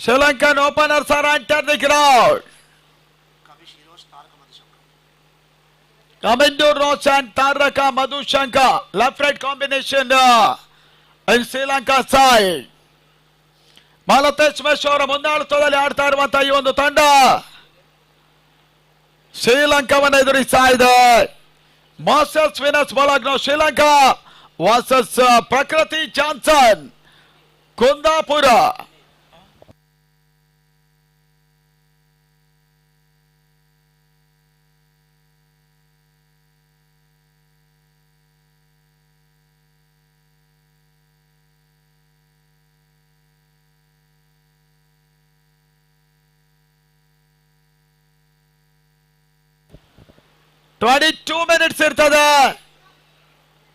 Sri Lankan openers are entered the ground. Coming to Roshan Taraka Madhushanka. Left-right combination in Sri Lanka side. Malatesh Meshwara ಮುಂದಾಳುತ್ತದಲ್ಲಿ ಆಡ್ತಾ ಇರುವಂತಹ ಈ ಒಂದು ತಂಡ ಶ್ರೀಲಂಕಾವನ್ನು ಎದುರಿಸ್ತಾ ಇದೆ. ಮಾಸ್ಟರ್ಸ್ ವಿನರ್ಸ್ ಬಾಲಾಗ್ನೋ ಶ್ರೀಲಂಕಾ ವರ್ಸಸ್ ಪ್ರಕೃತಿ ಜಾನ್ಸನ್ ಕುಂದಾಪುರ. Twenty-two minutes ಇರ್ತದೆ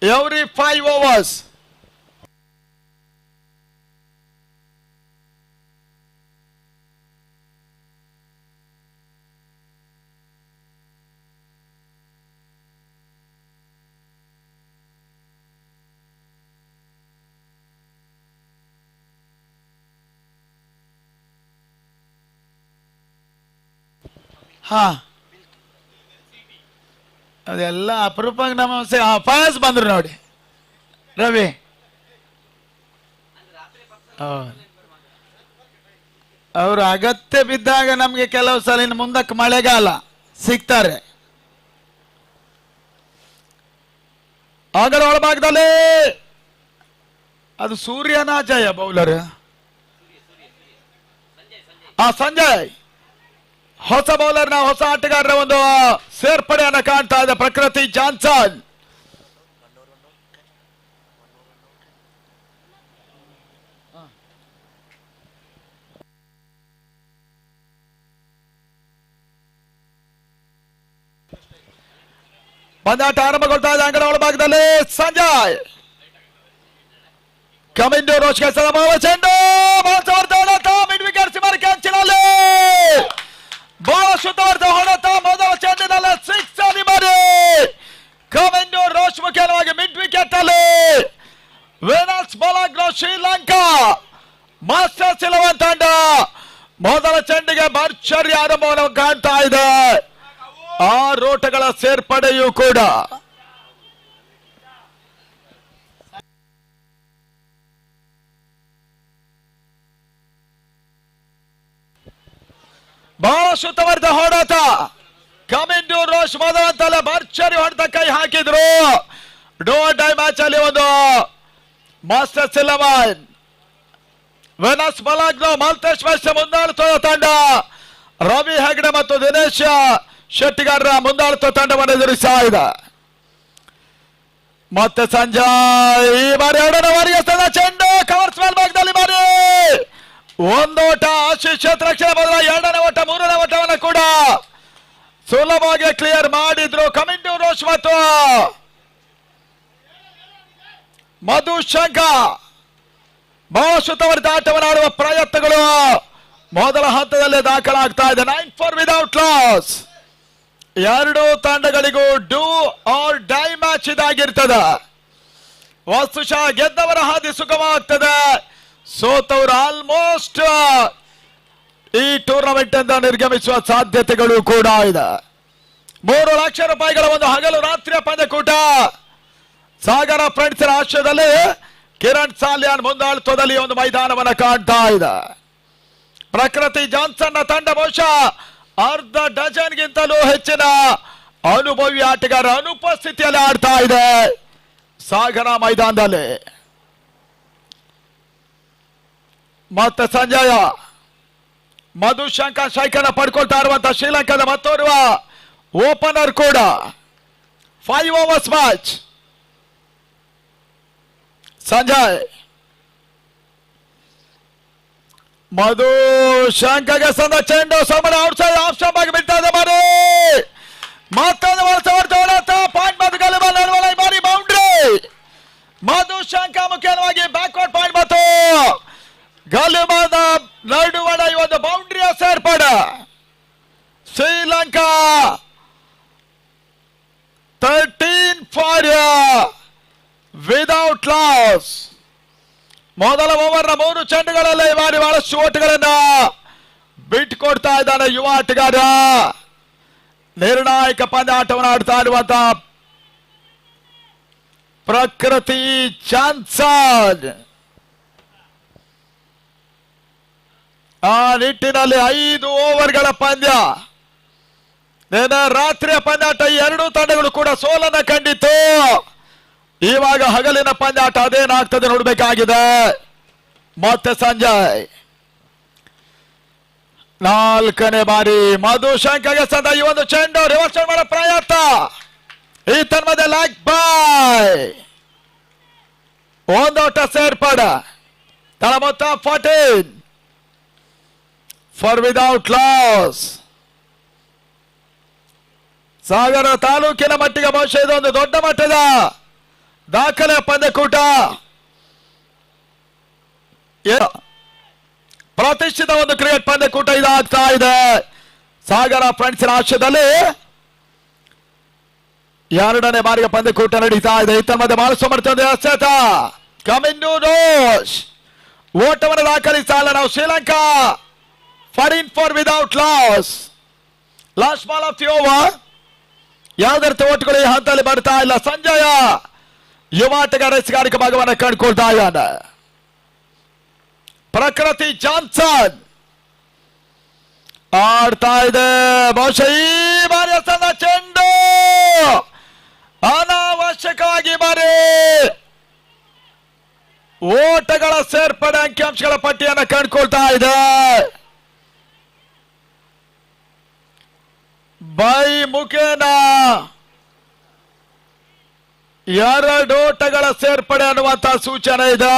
every 5 overs. ಅದೆಲ್ಲ ಅಪರೂಪಕ್ಕೆ ನಮ್ಮ ಫಯಾಜ್ ಬಂದ್ರು ನೋಡಿ ರವಿ. ಅವರು ಅಗತ್ಯ ಬಿದ್ದಾಗ ನಮ್ಗೆ ಕೆಲವು ಸಲ ಇನ್ನು ಮುಂದಕ್ಕೆ ಮಳೆಗಾಲ ಸಿಗ್ತಾರೆ. ಆಗರ ಒಳಭಾಗದಲ್ಲಿ ಅದು ಸೂರ್ಯನ ಜಯ ಬೌಲರ್ ಸಂಜಯ್ ಹೊಸ ಬೌಲರ್ನ ಹೊಸ ಆಟಗಾರರ ಒಂದು ಸೇರ್ಪಡೆಯನ್ನು ಕಾಣ್ತಾ ಇದೆ ಪ್ರಕೃತಿ ಜಾನ್ಸನ್. ಬಂದಾಟ ಆರಂಭಗೊಳ್ತಾ ಇದೆ ಅಂಗಡ ಒಳಭಾಗದಲ್ಲಿ ಸಂಜಯ್ ಕಮಿಂಡು ರೋಚ್ ಕೆಲಸದ ಚೆಂಡು ಮಿಡ್ ವಿಕೆಟ್ ಸಿಮರ್ ಕ್ಯಾಚಿನಲ್ಲಿ ಬಹಳ ಶುದ್ಧವಾದ ಹೊಡೆತ. ಮೊದಲ ಚೆಂಡಿನಲ್ಲಿ ಸಿಕ್ಸ್ ಅಲ್ಲಿ ಮಾಡಿ ಕಮಿಂಡು ರೋಚ್ ಮುಖ್ಯವಾಗಿ ಮಿಡ್ ವಿಕೆಟ್ ಅಲ್ಲಿ ವಿನರ್ಸ್ ಬಾಲಾಗ್ನೋ ಶ್ರೀಲಂಕಾ ಮಾಸ್ಟರ್ಸ್ 11 ತಂಡ ಮೊದಲ ಚೆಂಡಿಗೆ ಭರ್ಜರಿ ಆರಂಭವನ್ನು ಕಾಣ್ತಾ ಇದೆ. 6 ಓಟಗಳ ಸೇರ್ಪಡೆಯೂ ಕೂಡ ಬಹಳ ಶುದ್ಧವಾದ ಹೊಡೆತ. ಕಮಿಂಡು ರೋಚ್ ಮೊದಲಂತಲ್ಲ ಭರ್ಜರಿ ಹೊಡೆತ ಕೈ ಹಾಕಿದ್ರು. ಡೋ ಡೈ ಮ್ಯಾಚ್ ಅಲ್ಲಿ ಒಂದು ಮಾಸ್ಟರ್ಸ್ 11 ವಿನರ್ಸ್ ಬಾಲಾಗ್ನೋ ಮಲ್ತೇಶ್ ಮೆಸ್ ಮುಂದಾಳುತ್ತ ತಂಡ ರವಿ ಹೆಗ್ಡೆ ಮತ್ತು ದಿನೇಶ್ ಶೆಟ್ಟಿಗಾರರ ಮುಂದಾಳುತ್ತ ತಂಡವನ್ನು ಎದುರಿಸ್ತಾ ಇದೆ. ಮತ್ತೆ ಸಂಜಯ್ ಈ ಬಾರಿ 2ನೇ ಬಾರಿಗೆ ಚೆಂಡು ಕವರ್ಸ್ ಮೇಲ್ಭಾಗದಲ್ಲಿ ಬಾರಿ ಒಂದೋಟ ಆಶೀಶ್ ಕ್ಷೇತ್ರಕ್ಷಣ ಬದಲ 2ನೇ ಓಟ 3ನೇ ಓಟವನ್ನು ಕೂಡ ಸುಲಭವಾಗಿ ಕ್ಲಿಯರ್ ಮಾಡಿದ್ರು ಕಮಿಂಡು ರೋಚ್ ಮತ್ತು ಮಧುಶಂಕ. ಬಹಳ ಶುದ್ಧವಾದ ಆಟವನ್ನು ಆಡುವ ಪ್ರಯತ್ನಗಳು ಮೊದಲ ಹಂತದಲ್ಲೇ ದಾಖಲಾಗ್ತಾ ಇದೆ. 9 ವಿದೌಟ್ ಲಾಸ್. 2 ತಂಡಗಳಿಗೂ ಡೂ ಆರ್ ಡೈ ಮ್ಯಾಚ್ ಇದಾಗಿರ್ತದೆ. ವಸ್ತುಶಃ ಗೆದ್ದವರ ಹಾದಿ ಸುಗಮವಾಗ್ತದೆ, ಸೋತವರು ಆಲ್ಮೋಸ್ಟ್ ಈ ಟೂರ್ನಮೆಂಟ್ ಇಂದ ನಿರ್ಗಮಿಸುವ ಸಾಧ್ಯತೆಗಳು ಕೂಡ ಇದೆ. 3 ಲಕ್ಷ ರೂಪಾಯಿಗಳ ಒಂದು ಹಗಲು ರಾತ್ರಿಯ ಪಂದ್ಯಕೂಟ ಸಾಗರ ಫ್ರೆಂಡ್ಸ್ ಆಶ್ರಯದಲ್ಲಿ ಕಿರಣ್ ಸಾಲ್ಯಾನ್ ಮುಂದಾಳುತ್ವದಲ್ಲಿ ಒಂದು ಮೈದಾನವನ್ನು ಕಾಣ್ತಾ ಇದೆ. ಪ್ರಕೃತಿ ಜಾನ್ಸನ್ ತಂಡ ಬಹುಶಃ ಅರ್ಧ ಡಜನ್ಗಿಂತಲೂ ಹೆಚ್ಚಿನ ಅನುಭವಿ ಆಟಗಾರ ಅನುಪಸ್ಥಿತಿಯಲ್ಲಿ ಆಡ್ತಾ ಇದೆ ಸಾಗರ ಮೈದಾನದಲ್ಲಿ. ಮತ್ತೆ ಸಂಜಯ ಮಧುಶಂಕ ಶೈಕನ ಪಡ್ಕೊಳ್ತಾ ಇರುವಂತಹ ಶ್ರೀಲಂಕಾದ ಮತ್ತೋರ್ವ ಓಪನರ್ ಕೂಡ. 5 ಓವರ್ಸ್ ಮ್ಯಾಚ್. ಸಂಜಯ್ ಮಧುಶಂಕಗೆ ಸಂದ ಚೆಂಡು ಸಮರ ಔಟ್ ಸೈಡ್ ಆಫ್ ಸ್ಟಂಪ್ ಆಗಿ ಬಿಡ್ತಾ ಇದೆ ಬಾರಿ. ಮತ್ತೊಂದು ಪಾಯಿಂಟ್ ಬಾರಿ ಬೌಂಡ್ರಿ. ಮಧುಶಂಕ ಮುಖ್ಯವಾಗಿ ಬ್ಯಾಕ್ವರ್ಡ್ ಪಾಯಿಂಟ್ ಮತ್ತು ಗಲಿಮಾದ ನಡುವಣ ಈ ಒಂದು ಬೌಂಡ್ರಿಯ ಸೇರ್ಪಡೆ. Sri Lanka 13 for without loss. ಮೊದಲ ಓವರ್ನ 3 ಚೆಂಡುಗಳಲ್ಲಿ ಈ ಬಾರಿ ಬಹಳಷ್ಟು ಓಟುಗಳನ್ನ ಬಿಟ್ಟುಕೊಡ್ತಾ ಇದ್ದಾನೆ ಯುವ ಆಟಗಾರ. ನಿರ್ಣಾಯಕ ಪಂದ್ಯಾಟವನ್ನು ಆಡ್ತಾ ಇರುವಂತಹ ಪ್ರಕೃತಿ ಜಾನ್ಸನ್ ಆ ನಿಟ್ಟಿನಲ್ಲಿ 5 ಓವರ್ಗಳ ಪಂದ್ಯ. ನಿನ್ನೆ ರಾತ್ರಿಯ ಪಂದ್ಯಾಟ ಈ ಎರಡೂ ತಂಡಗಳು ಕೂಡ ಸೋಲನ್ನ ಕಂಡಿತ್ತು. ಇವಾಗ ಹಗಲಿನ ಪಂದ್ಯಾಟ ಅದೇನಾಗ್ತದೆ ನೋಡಬೇಕಾಗಿದೆ. ಮತ್ತೆ ಸಂಜಯ್ 4ನೇ ಬಾರಿ ಮಧುಶಂಕರ್ಗೆ ಸದಾ ಈ ಒಂದು ಚೆಂಡು ರಿವರ್ಸ್ ಮಾಡೋ ಪ್ರಯತ್ನ. ಈ ತನ್ಮಧ್ಯೆ ಲೆಗ್ ಬಾಯ್ ಒಂದೋಟ ಸೇರ್ಪಡ. ತಳ ಮೊತ್ತ 14 ಫಾರ್ ವಿದೌಟ್ ಲಾಸ್. ಸಾಗರ ತಾಲೂಕಿನ ಮಟ್ಟಿಗೆ ಬಹುಶಃ ಇದೊಂದು ದೊಡ್ಡ ಮಟ್ಟದ ದಾಖಲೆ ಪಂದ್ಯಕೂಟ. ಪ್ರತಿಷ್ಠಿತ ಒಂದು ಕ್ರಿಕೆಟ್ ಪಂದ್ಯಕೂಟ ಇದಾಗ್ತಾ ಇದೆ. ಸಾಗರ ಫ್ರೆಂಡ್ಸ್ ರಾಷ್ಟ್ರದಲ್ಲಿ 2ನೇ ಬಾರಿಗೆ ಪಂದ್ಯಕೂಟ ನಡೀತಾ ಇದೆ. ಇತ್ತ ಮಧ್ಯೆ ಬಹಳ ಸಮರ್ಥನೆ ಎಸೆತ ಕಮಿಂದು ರೋಶ್ ಓಟವನ್ನು ದಾಖಲಿಸಲ್ಲ ನಾವು Sri Lanka 14 for without loss. Last ball of the over. ಯಾವುದೇ ಓಟುಗಳು ಈ ಹಂತದಲ್ಲಿ ಬರ್ತಾ ಇಲ್ಲ. ಸಂಜಯ ಯುವ ಆಟಗಾರ ಎಸೆಗಾರಿಕೆ ಭಾಗವನ್ನು ಕಂಡುಕೊಳ್ತಾ ಇದ್ದಾನೆ. ಪ್ರಕೃತಿ ಜಾನ್ಸನ್ ಆಡ್ತಾ ಇದೆ. ಬಹುಶಃ ಈ ಬಾರಿಯ ಸಣ್ಣ ಚೆಂಡು ಅನಾವಶ್ಯಕವಾಗಿ ಬಾರಿ ಓಟಗಳ ಸೇರ್ಪಡೆ ಅಂಕಿಅಂಶಗಳ ಪಟ್ಟಿಯನ್ನು ಕಂಡುಕೊಳ್ತಾ ಇದೆ. ಬೈ ಮುಖೇನ 2 ಓಟಗಳ ಸೇರ್ಪಡೆ ಅನ್ನುವಂತ ಸೂಚನೆ ಇದೆ.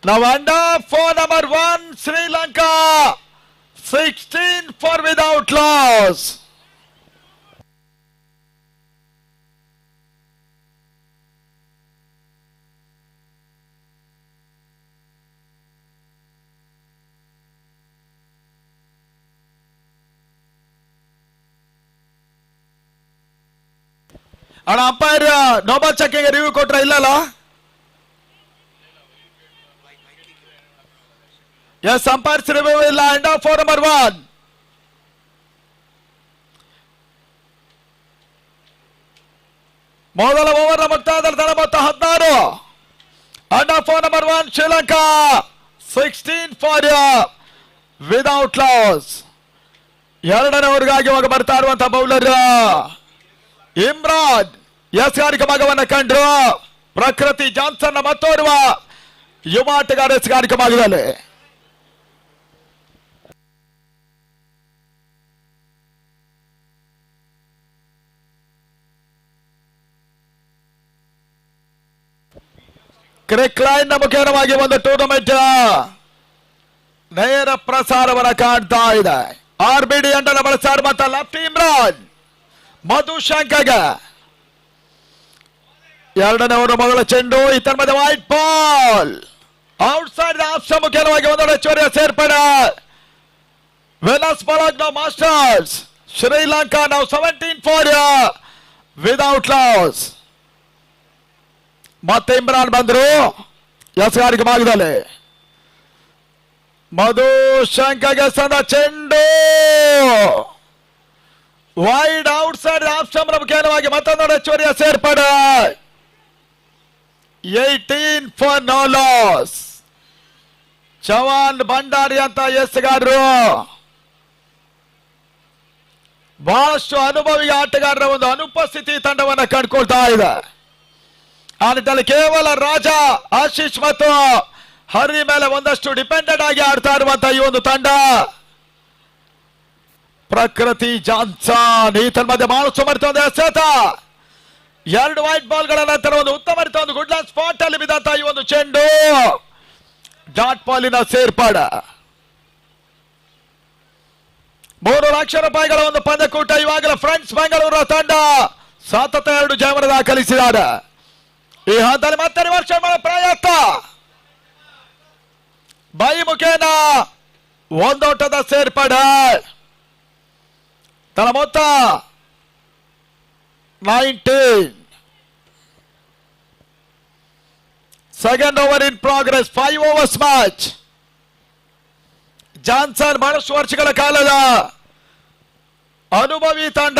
ನಾವು under 4 number 1 Sri Lanka 16 for without loss. ಅಣ್ಣ ಅಂಪೈರ್ ನೋಬಲ್ ಚೆಕ್ಕಿಂಗ್ ರಿವ್ಯೂ ಕೊಟ್ರ ಇಲ್ಲಲ್ಲ? ಎಸ್ ಅಂಪೈರ್ಸ್ ರಿವ್ಯೂ ಇಲ್ಲ. End of 4 number 1. ಮೊದಲ ಓವರ್ ಮುಕ್ತಾಯದಲ್ಲಿ ತಡ ಮೊತ್ತ 16. And of 4 number 1 Sri Lanka 16 for without loss. 2ನೇ ಓವರ್ಗಾಗಿ ಇವಾಗ ಬರ್ತಾ ಇರುವಂತಹ ಬೌಲರ್ ಇಮ್ರಾನ್ ಎಸೆಗಾರಿಕೆ ಭಾಗವನ್ನು ಕಂಡ್ರು. ಪ್ರಕೃತಿ ಜಾನ್ಸನ್ ಮತ್ತೋರ್ವ ಯುವ ಆಟಗಾರ ಎಸೆಗಾರಿಕೆ ಭಾಗದಲ್ಲಿ. ಕ್ರಿಕ್ ಲೈನ್ ಮುಖೇನವಾಗಿ ಒಂದು ಟೂರ್ನಮೆಂಟ್ ನೇರ ಪ್ರಸಾರವನ್ನು ಕಾಣ್ತಾ ಇದೆ. RBD ಅಂಡರ್ ಬಳಸ್ತಾ ಇರುವಂತಹ ಲೆಫ್ಟ್ ಇಮ್ರಾನ್ ಮಧುಶಂಕರ್ಗೆ 2ನೇ ಓವರ್ ಮೊದಲ ಚೆಂಡು. ಇತರ ಮಧ್ಯೆ wide ball outside off ಮುಖೇನವಾಗಿ ಒಂದು ಹೆಚ್ಚುವರಿಯ ಸೇರ್ಪಡೆ. ವೆನಸ್ ಬಾಲಾಗ್ ನಾವು ಮಾಸ್ಟರ್ಸ್ ಶ್ರೀಲಂಕಾ ನಾವು 17 ಫಾರ್ ವಿದೌಟ್ ಲಾಸ್. ಮತ್ತೆ ಇಮ್ರಾನ್ ಬಂದ್ರು ಎಸೆಗಾರಿಕೆ ಭಾಗದಲ್ಲಿ. ಮಧುಶಂಕರ್ಗೆ ಸದ ಚೆಂಡು ವೈಡ್ ಔಟ್ ಸೈಡ್ ಆಫ್ ಮುಖೇನವಾಗಿ ಮತ್ತೊಂದು ಹೆಚ್ಚುವರಿಯ ಸೇರ್ಪಡೆ. 18 for no loss. Chavan Bhandari ಅಂತ ಎಸೆಗಾರರು ಬಹಳಷ್ಟು ಅನುಭವಿ ಆಟಗಾರರ ಒಂದು ಅನುಪಸ್ಥಿತಿ ತಂಡವನ್ನು ಕಂಡುಕೊಳ್ತಾ ಇದೆ. ಆ ನಿಟ್ಟಿನಲ್ಲಿ ಕೇವಲ ರಾಜ ಆಶೀಶ್ ಮತ್ತು ಹರಿ ಮೇಲೆ ಒಂದಷ್ಟು ಡಿಪೆಂಡೆಂಟ್ ಆಗಿ ಆಡ್ತಾ ಇರುವಂತಹ ಈ ಒಂದು ತಂಡ. ಪ್ರಕೃತಿ ಜಾನ್ಸನ್ ಈ ತನ್ಮಧ್ಯೆ ಬಹಳ ಸಮರ್ಥ ಎಸೆತ. 2 ವೈಟ್ ಬಾಲ್ ಗಳ ನಂತರ ಒಂದು ಉತ್ತಮ ಒಂದು ಗುಡ್ ಲಾನ್ ಸ್ಪಾಟ್ ಅಲ್ಲಿ ಬಿದ್ದಂತ ಈ ಒಂದು ಚೆಂಡು ಡಾಟ್ ಬಾಲಿನ ಸೇರ್ಪಾಡ. 3 ಲಕ್ಷ ರೂಪಾಯಿಗಳ ಒಂದು ಪಂದ್ಯಕೂಟ ಇವಾಗಲೇ ಫ್ರೆಂಡ್ಸ್ ಬೆಂಗಳೂರು ತಂಡ ಸತತ 2 ಜಯವನ್ನು ದಾಖಲಿಸಿದ್ದಾರೆ. ಈ ಹಂತದಲ್ಲಿ ಮತ್ತೆ ರಿವರ್ಸ್ ಮಾಡೋ ಪ್ರಯತ್ನ. ಬೈ ಮುಖೇನ ಒಂದೋಟದ ಸೇರ್ಪಡೆ. ತನ್ನ ಮೊತ್ತ 19. Second over in progress. 5 overs match. Johnson ಬಹಳಷ್ಟು ವರ್ಷಗಳ ಕಾಲದ ಅನುಭವಿ ತಂಡ,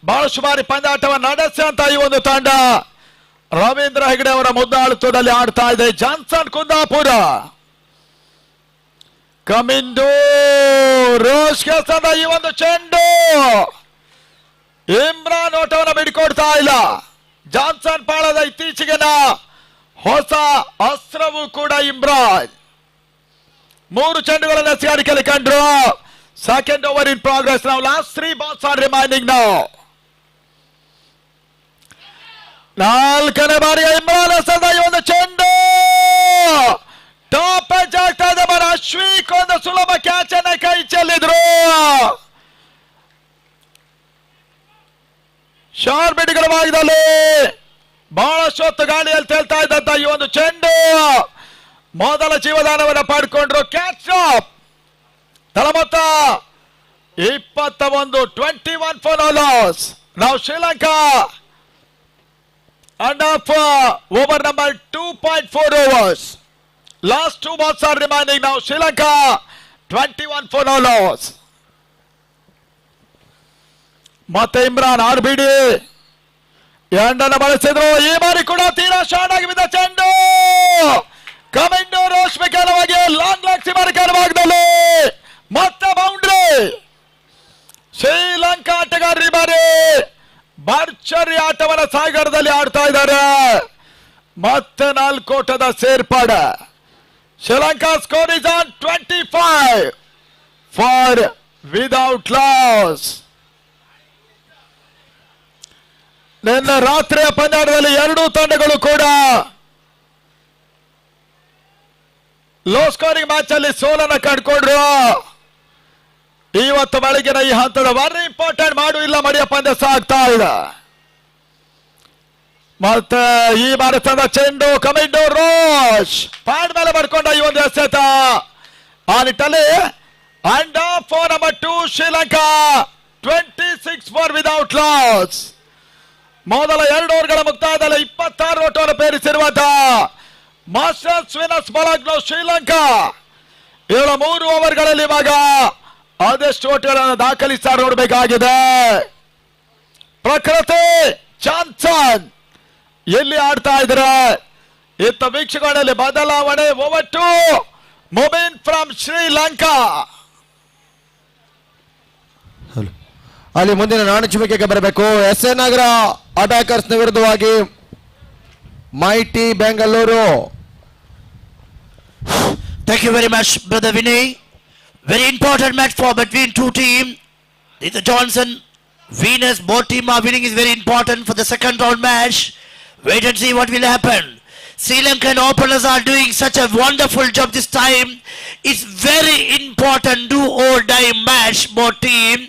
ಬಹಳಷ್ಟು ಬಾರಿ ಪಂದ್ಯಾಟವನ್ನು ನಡೆಸಿದಂತ ಈ ಒಂದು ತಂಡ ರವೀಂದ್ರ ಹೆಗಡೆ ಅವರ ಮುದ್ದಾಳುತ್ವದಲ್ಲಿ ಆಡ್ತಾ ಇದೆ. ಜಾನ್ಸನ್ ಕುಂದಾಪುರ ಕಮಿಂದು ರೋಷ್ ಕೆಲಸದ ಈ ಒಂದು ಚೆಂಡು ಇಮ್ರಾನ್ ಓಟವನ್ನು ಬಿಡಿಕೊಡ್ತಾ ಇಲ್ಲ. ಜಾನ್ಸನ್ ಪಾಳದ ಇತ್ತೀಚೆಗಿನ ಹೊಸ ಅಸ್ತ್ರವು ಕೂಡ ಇಮ್ರಾನ್. 3 ಚೆಂಡುಗಳನ್ನು ಎಸೆಗಾರಿಕೆಯಲ್ಲಿ ಕಂಡ್ರು. Second over in progress. ನಾವು ಲಾಸ್ಟ್ 3 balls ಆರ್ ರಿಮೈನಿಂಗ್ ನಾವು. 4ನೇ ಬಾರಿಯ ಇಮ್ರಾನ್ ಎಸೆದ ಈ ಒಂದು ಚೆಂಡು ಟಾಪ್ ಎಡ್ಜ್ ಆಗ್ತಾ ಇದೆ. ಅಶ್ವಿಕ್ ಒಂದು ಸುಲಭ ಕ್ಯಾಚ್ ಅನ್ನ ಕೈ ಚೆಲ್ಲಿದ್ರು. ಶಾರ್ ಬಿಡಿಗಳ ಭಾಗದಲ್ಲಿ ಬಹಳಷ್ಟು ಹೊತ್ತು ಗಾಳಿಯಲ್ಲಿ ತೇಲ್ತಾ ಇದ್ದಂತ ಈ ಒಂದು ಚೆಂಡು ಮೊದಲ ಜೀವದಾನವನ್ನು ಪಡ್ಕೊಂಡ್ರು. Catch drop. ತಳಮೊತ್ತ 21, 21 for no loss. Now Sri Lanka and of over number 2.4 overs. Last 2 balls are remaining now. Sri Lanka 21 for no loss. ಮತ್ತೆ ಇಮ್ರಾನ್ RBD ಎಂಡನ್ನು ಬಳಸಿದ್ರು. ಈ ಬಾರಿ ಕೂಡ ತೀರಾ ಶಾರ್ಟ್ ಆಗಿ ಬಿದ್ದ ಚೆಂಡು ಕಮೆಂಡೋ ರೋಷ್ ವಿಕೆಲವಾಗಿ ಲಾಂಗ್ ಲೆಗ್ ಸಿಮರ್ಕರ್ ಭಾಗದಲ್ಲಿ ಮತ್ತೆ ಬೌಂಡ್ರಿ. ಶ್ರೀಲಂಕಾ ಆಟಗಾರರು ಈ ಬಾರಿ ಭರ್ಜರಿ ಆಟವನ್ನ ಸಾಗರದಲ್ಲಿ ಆಡ್ತಾ ಇದ್ದಾರೆ. ಮತ್ತೆ 4 ಓಟದ ಸೇರ್ಪಡೆ. Sri Lanka score is on 25 for without loss. ನಿನ್ನೆ ರಾತ್ರಿಯ ಪಂದ್ಯದಲ್ಲಿ 2 ತಂಡಗಳು ಕೂಡ ಲೋ ಸ್ಕೋರಿಂಗ್ ಮ್ಯಾಚ್ ಅಲ್ಲಿ ಸೋಲನ್ನು ಕಂಡುಕೊಂಡ್ರು. ಇವತ್ತು ಬೆಳಗಿನ ಈ ಹಂತದ ವೆರಿ ಇಂಪಾರ್ಟೆಂಟ್ ಮಾಡು ಇಲ್ಲ ಮಡಿಯ ಪಂದ್ಯ ಸಾಗ್ತಾ ಇದೆ. ಮತ್ತೆ ಈ ಭಾರತದ ಚೆಂಡು ಕಮಿಂಡೋ ರೋಷ್ ಪ್ಯಾಡ್ ಮೇಲೆ ಬರ್ಕೊಂಡ ಈ ಒಂದು ಎಸೆತ. ಆ ನಿಟ್ಟಲ್ಲಿ and for number 2 Sri Lanka 26 for without loss. ಮೊದಲ 2 ಓವರ್ಗಳ ಮುಕ್ತಾಯದಲ್ಲಿ 26 ಓಟವನ್ನು ಪೇರಿಸಿರುವಂತಹ ಮಾಸ್ಟರ್ಸ್ ವಿನಸ್ ಬಲಗ್ನೋ ಶ್ರೀಲಂಕಾ 3 ಓವರ್ಗಳಲ್ಲಿ ಇವಾಗ ಅದೆಷ್ಟು ಓಟಗಳನ್ನು ದಾಖಲಿಸ್ತಾರೆ ನೋಡಬೇಕಾಗಿದೆ. ಪ್ರಕೃತಿ ಜಾನ್ಸನ್ ಎಲ್ಲಿ ಆಡ್ತಾ ಇದ್ದಾರೆ. ಇತ್ತ ವೀಕ್ಷಕರಲ್ಲಿ ಬದಲಾವಣೆ. Over to Mobin from Sri Lanka. ಅಲ್ಲಿ ಮುಂದಿನ ನಾಣುಚುವಿಕೆಗೆ ಬರಬೇಕು. SN ನಗರ ಅಟ್ಯಾಕರ್ಸ್ ವಿರುದ್ಧವಾಗಿ mighty Bengaluru. Thank you very much, Brother Vinay. Very important match for between 2 teams. The Johnson, Venus, both teams are winning is very important for the second round match. Wait and see what will happen. Sri Lankan openers are doing such a wonderful job this time. It's very important do or die match both teams.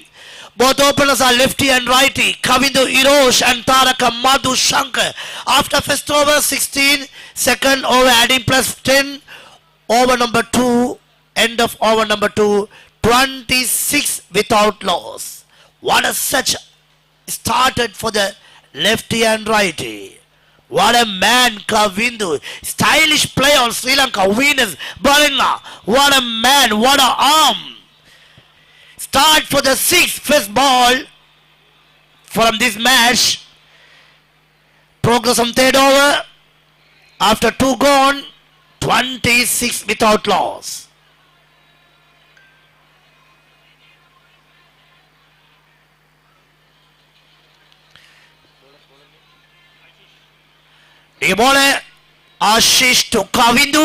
Both openers are lefty and righty. Kavindu Irosh and Taraka Madhu Shankar. After first over 16, second over adding plus 10. Over number 2, end of over number 2, 26 without loss. What a such started for the lefty and righty. What a man, Kavindu. Stylish play on Sri Lanka. Venus, Balinga. What a man, what a arm. Start for the 6th first ball from this match. Progress on third over. After 2 gone, 26 without loss. The ball Ashish to Kavindu.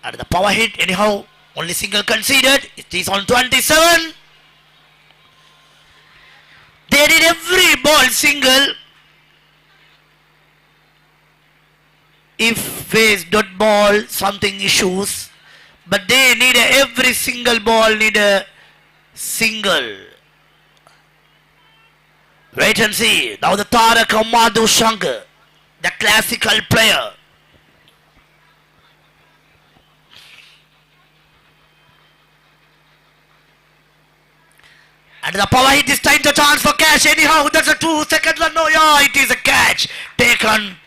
And the power hit anyhow only single conceded. It is on 27. They did every ball single. If face dot ball something issues, but they need every single ball need a single. Wait and see. Now the Taraka Madhu Shankar, the classical player. And the power hit this time, the chance for catch. Anyhow, that's a 2 second run. No, yeah, it is a catch. Taken.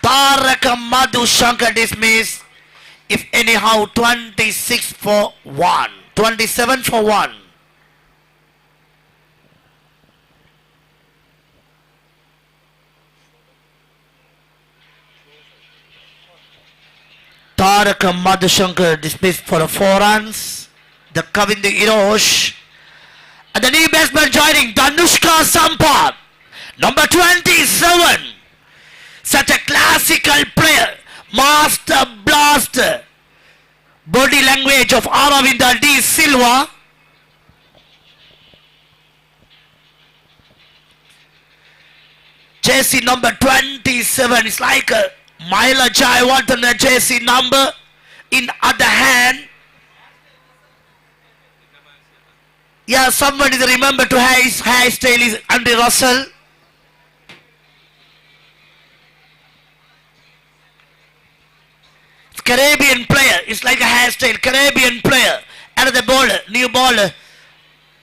Taraka Madhu Shankar dismiss. If anyhow, 26 for 1. 27 for 1. Taraka Madhushankar dismissed for 4 runs. The Kavindu Irosh. And the new batsman joining Danushka Sampath. Number 27. Such a classical player. Master blaster. Body language of Aravinda D. Silva. Jersey number 27 is like a Myla Jayawardene jersey number. In other hand, yeah, somebody remember to have his hairstyle is Andy Russell. It's Caribbean player. It's like a hairstyle. Caribbean player. Another bowler, new bowler.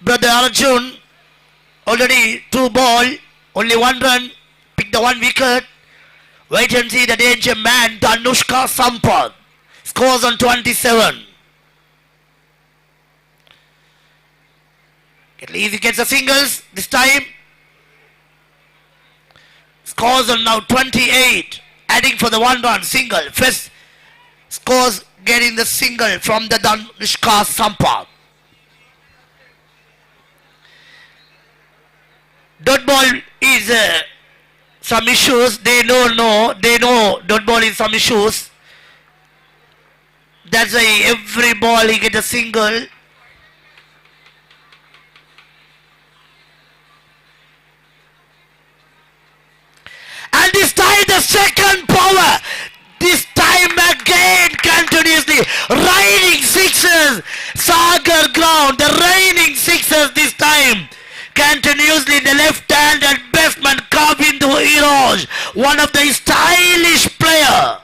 Brother Arjun. Already 2 ball. Only 1 run. Pick the 1 wicket. Wait and see the danger man, Danushka Sampath. Scores on 27. At least he gets the singles this time. Scores on now 28. Adding for the 1 run single. First scores getting the single from the Danushka Sampath. Dot ball is some issues. They know dot ball is some issues. That's why every ball he get a single. And this time the second power. This time again continuously raining sixes. Sagar ground. The raining sixes this time. Continuously the left-handed batsman Kavindu Irosh, one of the stylish player.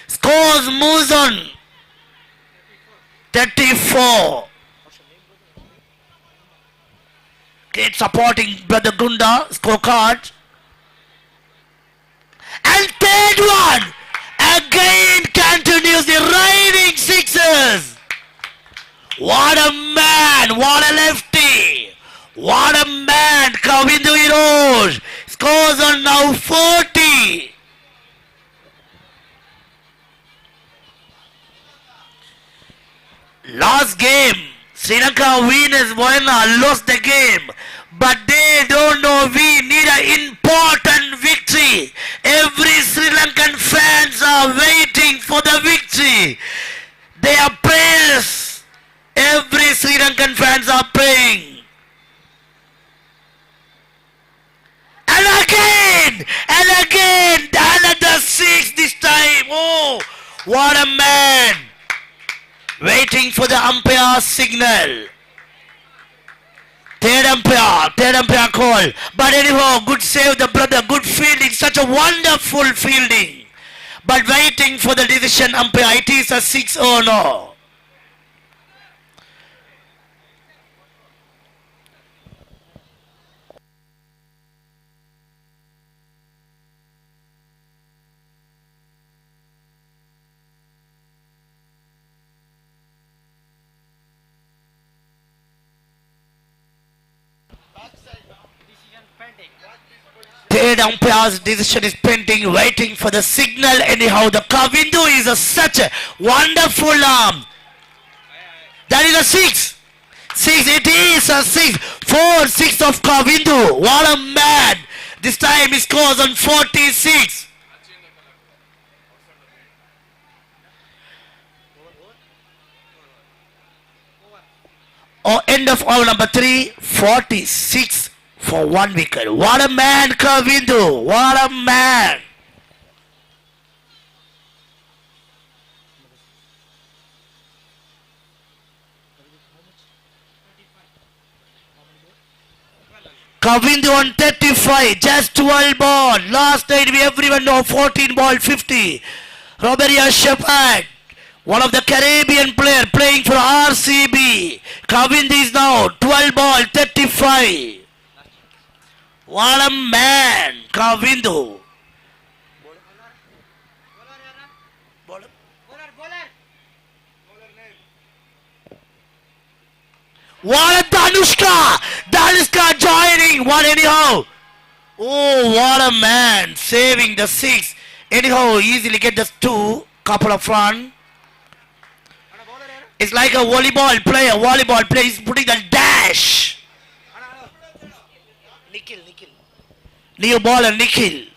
Scores moves on 34. Great supporting Brother Gunda scorecard. And third one again continues the raining sixes. What a man! What a lefty! What a man! Kavindu Irosh scores on now 40. Last game, Sri Lanka winners lost the game, but they don't know we need an important victory. Every Sri Lankan fans are waiting for the victory. Their prayers. Every Sri Lankan fans are praying. And again, another 6 this time. Oh, what a man. Waiting for the umpire signal. Third umpire call. But anyhow, good save the brother, good fielding, such a wonderful fielding. But waiting for the decision umpire, it is a 6 or no. Third umpire's decision is pending, waiting for the signal. Anyhow, the Kavindu is such a wonderful arm. That is a 6. 6, it is a 6. 4, 6 of Kavindu. What a man. This time he scores on 46. Oh, end of over number 3, 46. For 1 wicket. What a man, Kavindu. What a man. Kavindu on 35. Just 12 ball. Last night we everyone know 14 ball 50. Roberia Shepard. One of the Caribbean player playing for RCB. Kavind is now 12 ball 35. What a man, Kavindu. What a Danushka! Danushka joining. What anyhow? Oh, what a man saving the 6. Anyhow, easily get the 2. Couple of run. It's like a volleyball player. He's putting the dash. Nikhil. New baller, Nikhil.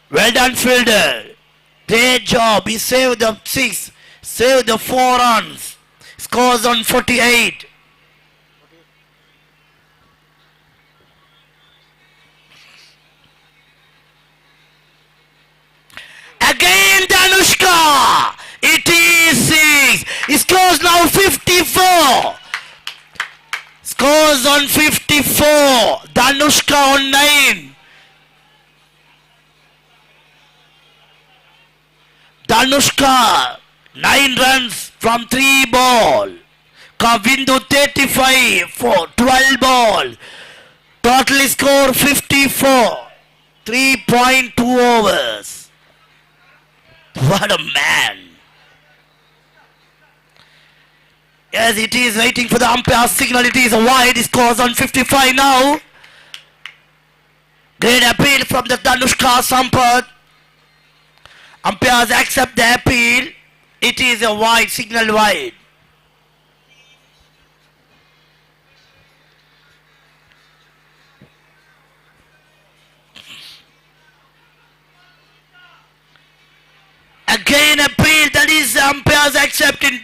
Well done, fielder. Great job. He saved the 6. Saved the 4 runs. Scores on 48. Again Danushka. It is 6. He scores now 54. Scores on 54. Danushka on 9. Danushka 9 runs from 3 ball. Kavindu 35 for 12 ball. Total score 54. 3.2 overs. What a man. Yes, it is waiting for the umpire signal. It is a wide. It scores on 55 now. Great appeal from the Danushka Sampath. Umpires accept the appeal. It is a wide, signal wide. Again appeal, that is umpires accepting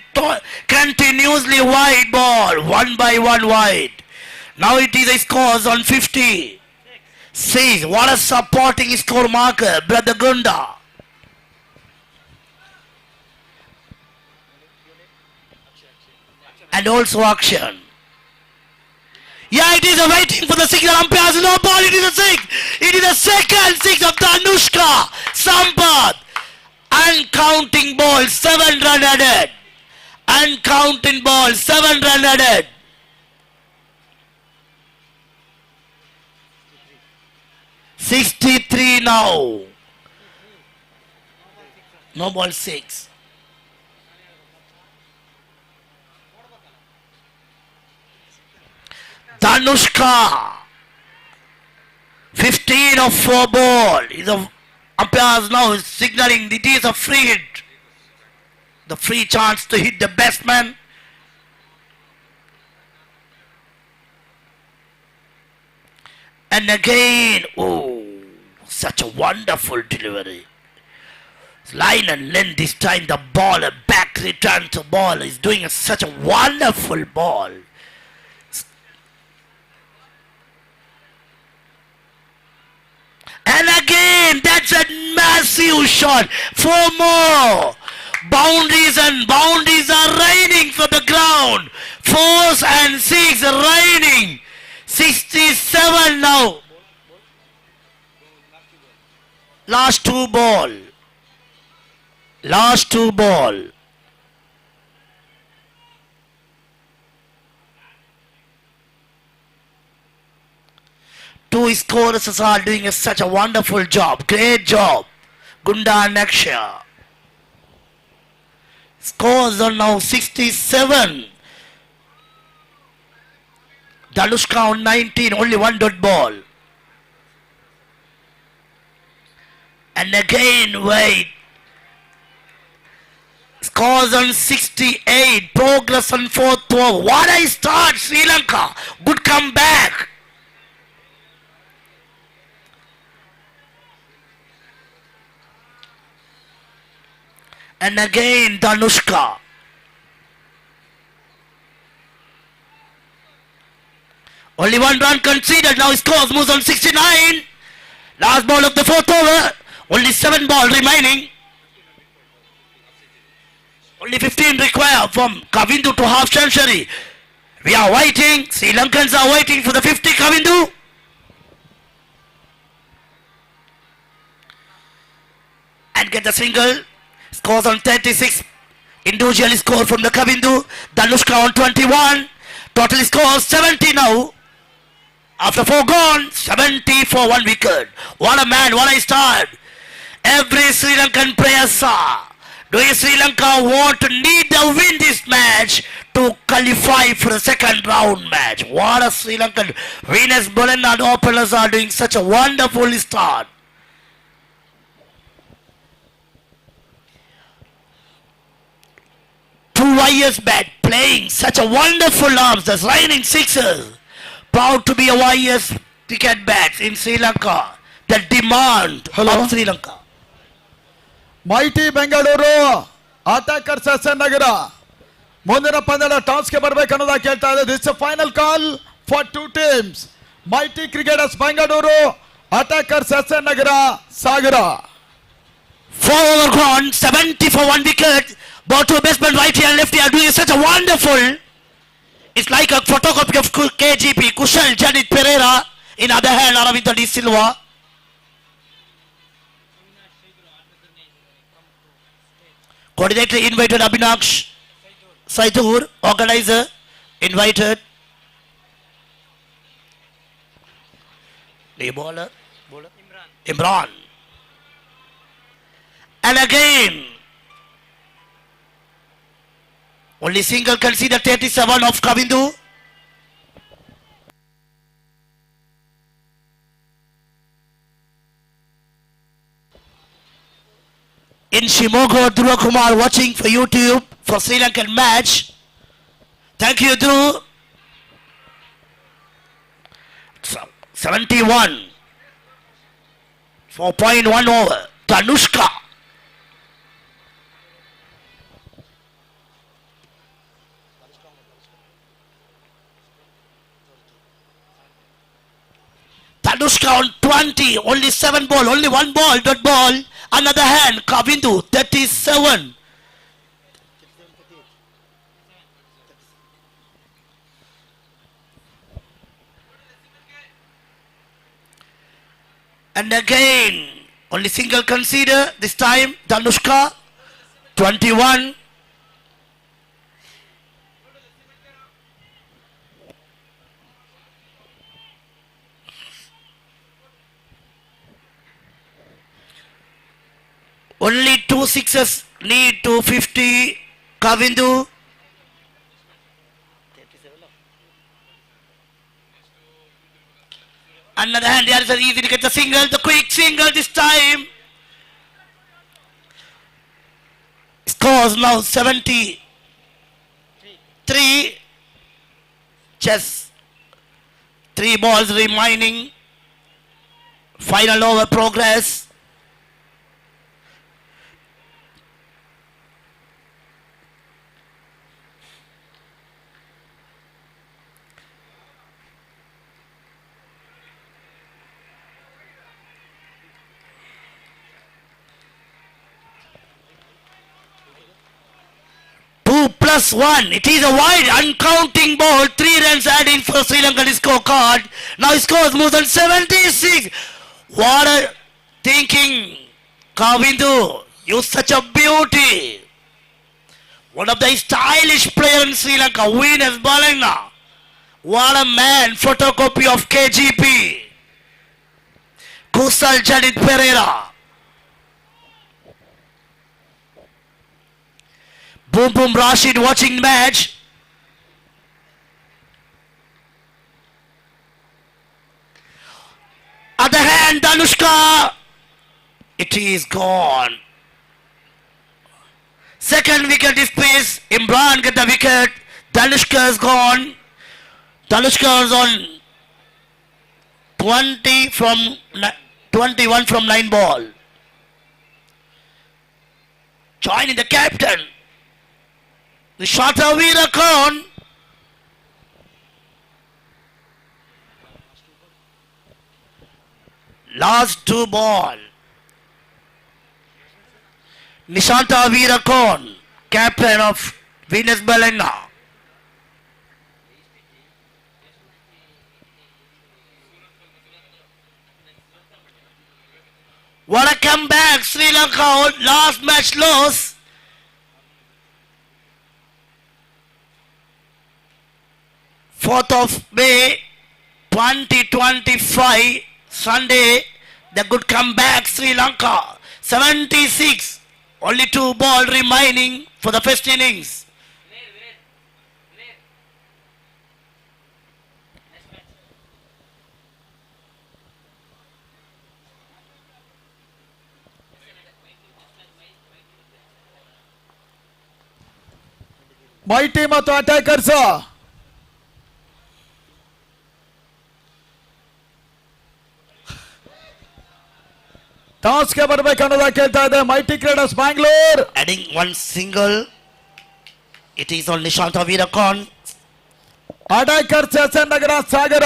continuously wide ball, 1 by 1 wide. Now it is a scores on 50. 6. What a supporting score marker, Brother Gunda. And also action. Yeah, it is a waiting for the signal. Umpires, no ball, it is a 6. It is a second 6 of Danushka Sampath. Uncounting ball, 7 run added. Uncounting ball, 7 run added. $63 now. No ball 6. Danushka 15 of 4 ball. Is a umpires now is signaling it is a free hit. The free chance to hit the batsman. And again, oh, such a wonderful delivery. Line and length this time, the ball, a back return to ball is doing such a wonderful ball. And again, that's a massive shot. 4 more. Boundaries and boundaries are raining for the ground. 4s and 6 raining. 67 now. Last 2 ball. Last 2 ball. Two scorers are doing such a wonderful job. Great job. Gunda and Akshay. Scores are now 67. Danushka on 19. Only 1 dot ball. And again, wait. Scores on 68. Progress on 4th over. What a start, Sri Lanka. Good comeback. And again, Danushka. Only 1 run conceded. Now scores moves on 69. Last ball of the 4th over. Only 7 ball remaining. Only 15 required from Kavindu to half century. We are waiting. Sri Lankans are waiting for the 50 Kavindu. And get the single. Scores on 36. Individual score from the Kavindu. Danushka on 21. Total score 70 now. After 4 gone, 70 for 1 wicket. What a man, what a start. Every Sri Lankan player saw. Do Sri Lanka want to need to win this match to qualify for the second round match? What a Sri Lankan. Venus Bolen and openers are doing such a wonderful start. Two Warriors bat playing such a wonderful arms. That's raining sixes. Proud to be a Warriors cricket bats in Sri Lanka. The demand Hello? of Sri Lanka. Mighty Bengaluru attackers SN Nagar ಮುಂದಿನ ಪಂದ್ಯದ ಟಾಸ್ಗೆ ಬರ್ಬೇಕನ್ನೋದ ಕೇಳ್ತಾ ಇದೆ. This final call for 2 teams. Mighty cricketers Bengaluru, attackers SN Nagar Sagar. 4 over gone, 70 for 1 wicket. Both two batsmen right here and left here are doing such a wonderful. It's like a photocopy of KGP, Kushal Janit Pereira. In other hand, Aravinda D. Silva. Coordinator invited Abhinaksh Saitur, organizer invited. The bowler Imran. And again, only single conceded 37 of Kavindu. In Shimoga, Dhruva Kumar watching for YouTube for Sri Lankan match. Thank you, Dhruv. 71. 4.1 over. Tanushka. Tanushka on 20. Only 7 ball. Only 1 ball. Dot ball. Another hand, Kavindu, 37. And again, only single conceder, this time, Danushka, 21. Only 2 sixes need 250. Kavindu. Another hand, there is easy to get the single, the quick single this time. Scores now 73. Just 3 balls remaining. Final over progress. +1. It is a wide, uncounting ball. 3 runs adding for Sri Lankan scorecard. Now his scores more than 76. What a thinking, Kavindu. You're such a beauty. One of the stylish players in Sri Lanka, Venus Balena. What a man, photocopy of KGP. Kusal Janit Pereira. Boom Boom Rashid watching match. Other hand, Danushka. It is gone. Second wicket is placed. Imran get the wicket. Danushka is gone. Danushka is on 21 from 9 ball. Joining the captain. Nishanta Veerakon. Last 2 ball. Nishanta Veerakon, captain of Venus Balena. What a comeback, Sri Lanka, last match loss. 4th of May 2025 Sunday, the good comeback Sri Lanka 76, only 2 ball remaining for the first innings. Mighty ಮತ್ತು attackers ಟಾಸ್ಗೆ ಬರ್ಬೇಕು ಅನ್ನೋದ ಕೇಳ್ತಾ ಇದೆ mighty ಕ್ರೀಡರ್ಸ್ Bangalore. Adding one single, it is only Shanta Veerakan. Attackers SN Nagar Sagar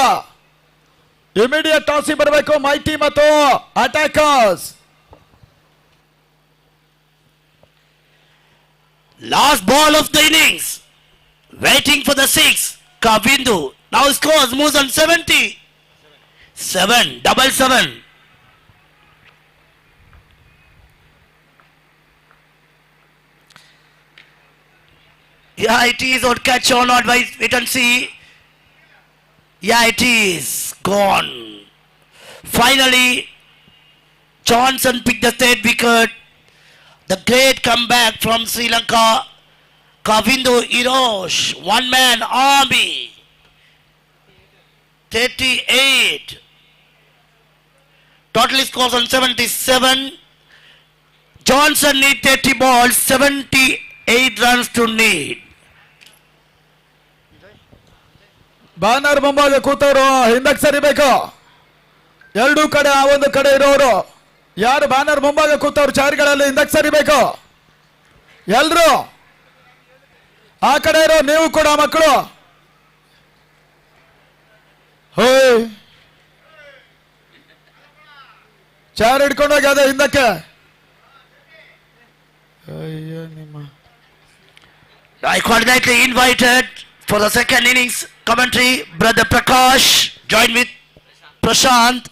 immediate ಟಾಸ್ಗೆ ಬರಬೇಕು mighty ಮತ್ತು attackers. Last ball of the innings, waiting for the 6. Kavindu now scores moves on 70. 7-7. Yeah, it is on catch or not. Wait and see. Yeah, it is gone. Finally, Johnson picked the third wicket. The great comeback from Sri Lanka. Kavindu Irosh, one man army. 38. Total scores on 77. Johnson need 30 balls, 78 runs to need. Banner ಮುಂಭಾಗ ಕೂತವರು ಹಿಂದಕ್ಕೆ ಸರಿಬೇಕು. ಎರಡೂ ಕಡೆ ಆ ಒಂದು ಕಡೆ ಇರೋರು ಯಾರು banner ಮುಂಭಾಗ ಕೂತವ್ರು ಚಾರ್ಗಳಲ್ಲಿ ಹಿಂದಕ್ಕೆ ಸರಿಬೇಕು. ಎಲ್ರು ಆ ಕಡೆ ಇರೋ ನೀವು ಕೂಡ ಮಕ್ಕಳು ಹೋಯ್ ಚಾರ್ ಹಿಡ್ಕೊಂಡೋಗಿ ಅದೇ ಹಿಂದಕ್ಕೆ. ಅಯ್ಯೋ ನಿಮ್ಮ I coordinately invited for the second innings commentary brother Prakash, join with Prashant.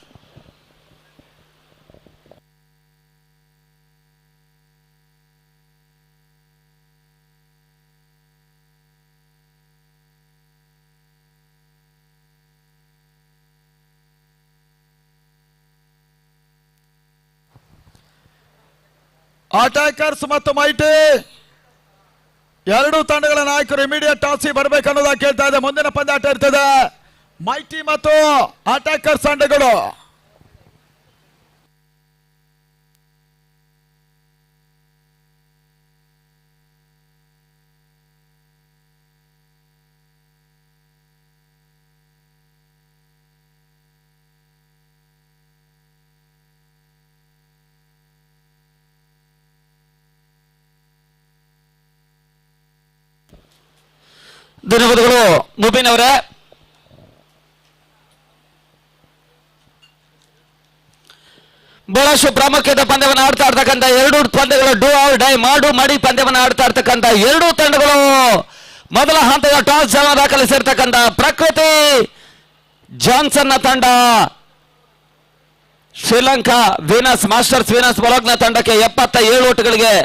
Attackers ಮತ್ತು ಮೈಟಿ ಎರಡೂ ತಂಡಗಳ ನಾಯಕರು ಇಮಿಡಿಯೇಟ್ ಟಾಸ್ ಬರಬೇಕು ಅನ್ನೋದ ಕೇಳ್ತಾ ಇದೆ. ಮುಂದಿನ ಪಂದ್ಯಾಟ ಇರ್ತದೆ ಮೈಟಿ ಮತ್ತು ಅಟ್ಯಾಕರ್ಸ್ ತಂಡಗಳು. ಧನ್ಯವಾದಗಳು ಮುಬೀನ್ ಅವರೇ. ಬಹಳಷ್ಟು ಪ್ರಾಮುಖ್ಯದ ಪಂದ್ಯವನ್ನು ಆಡ್ತಾ ಇರ್ತಕ್ಕಂಥ ಎರಡು ಪಂದ್ಯಗಳು ಡೂ ಆರ್ ಡೈ ಮಾಡು ಮಾಡಿ ಪಂದ್ಯವನ್ನು ಆಡ್ತಾ ಇರ್ತಕ್ಕಂಥ ಎರಡು ತಂಡಗಳು ಮೊದಲ ಹಂತದ ಟಾಸ್ ಜಯ ದಾಖಲಿಸಿರ್ತಕ್ಕಂಥ ಪ್ರಕೃತಿ ಜಾನ್ಸನ್ ತಂಡ ಶ್ರೀಲಂಕಾ ವೀನಸ್ ಮಾಸ್ಟರ್ಸ್ ವೀನಸ್ ಬೊಲೋಗ್ನ ತಂಡಕ್ಕೆ 77 ಓಟುಗಳಿಗೆ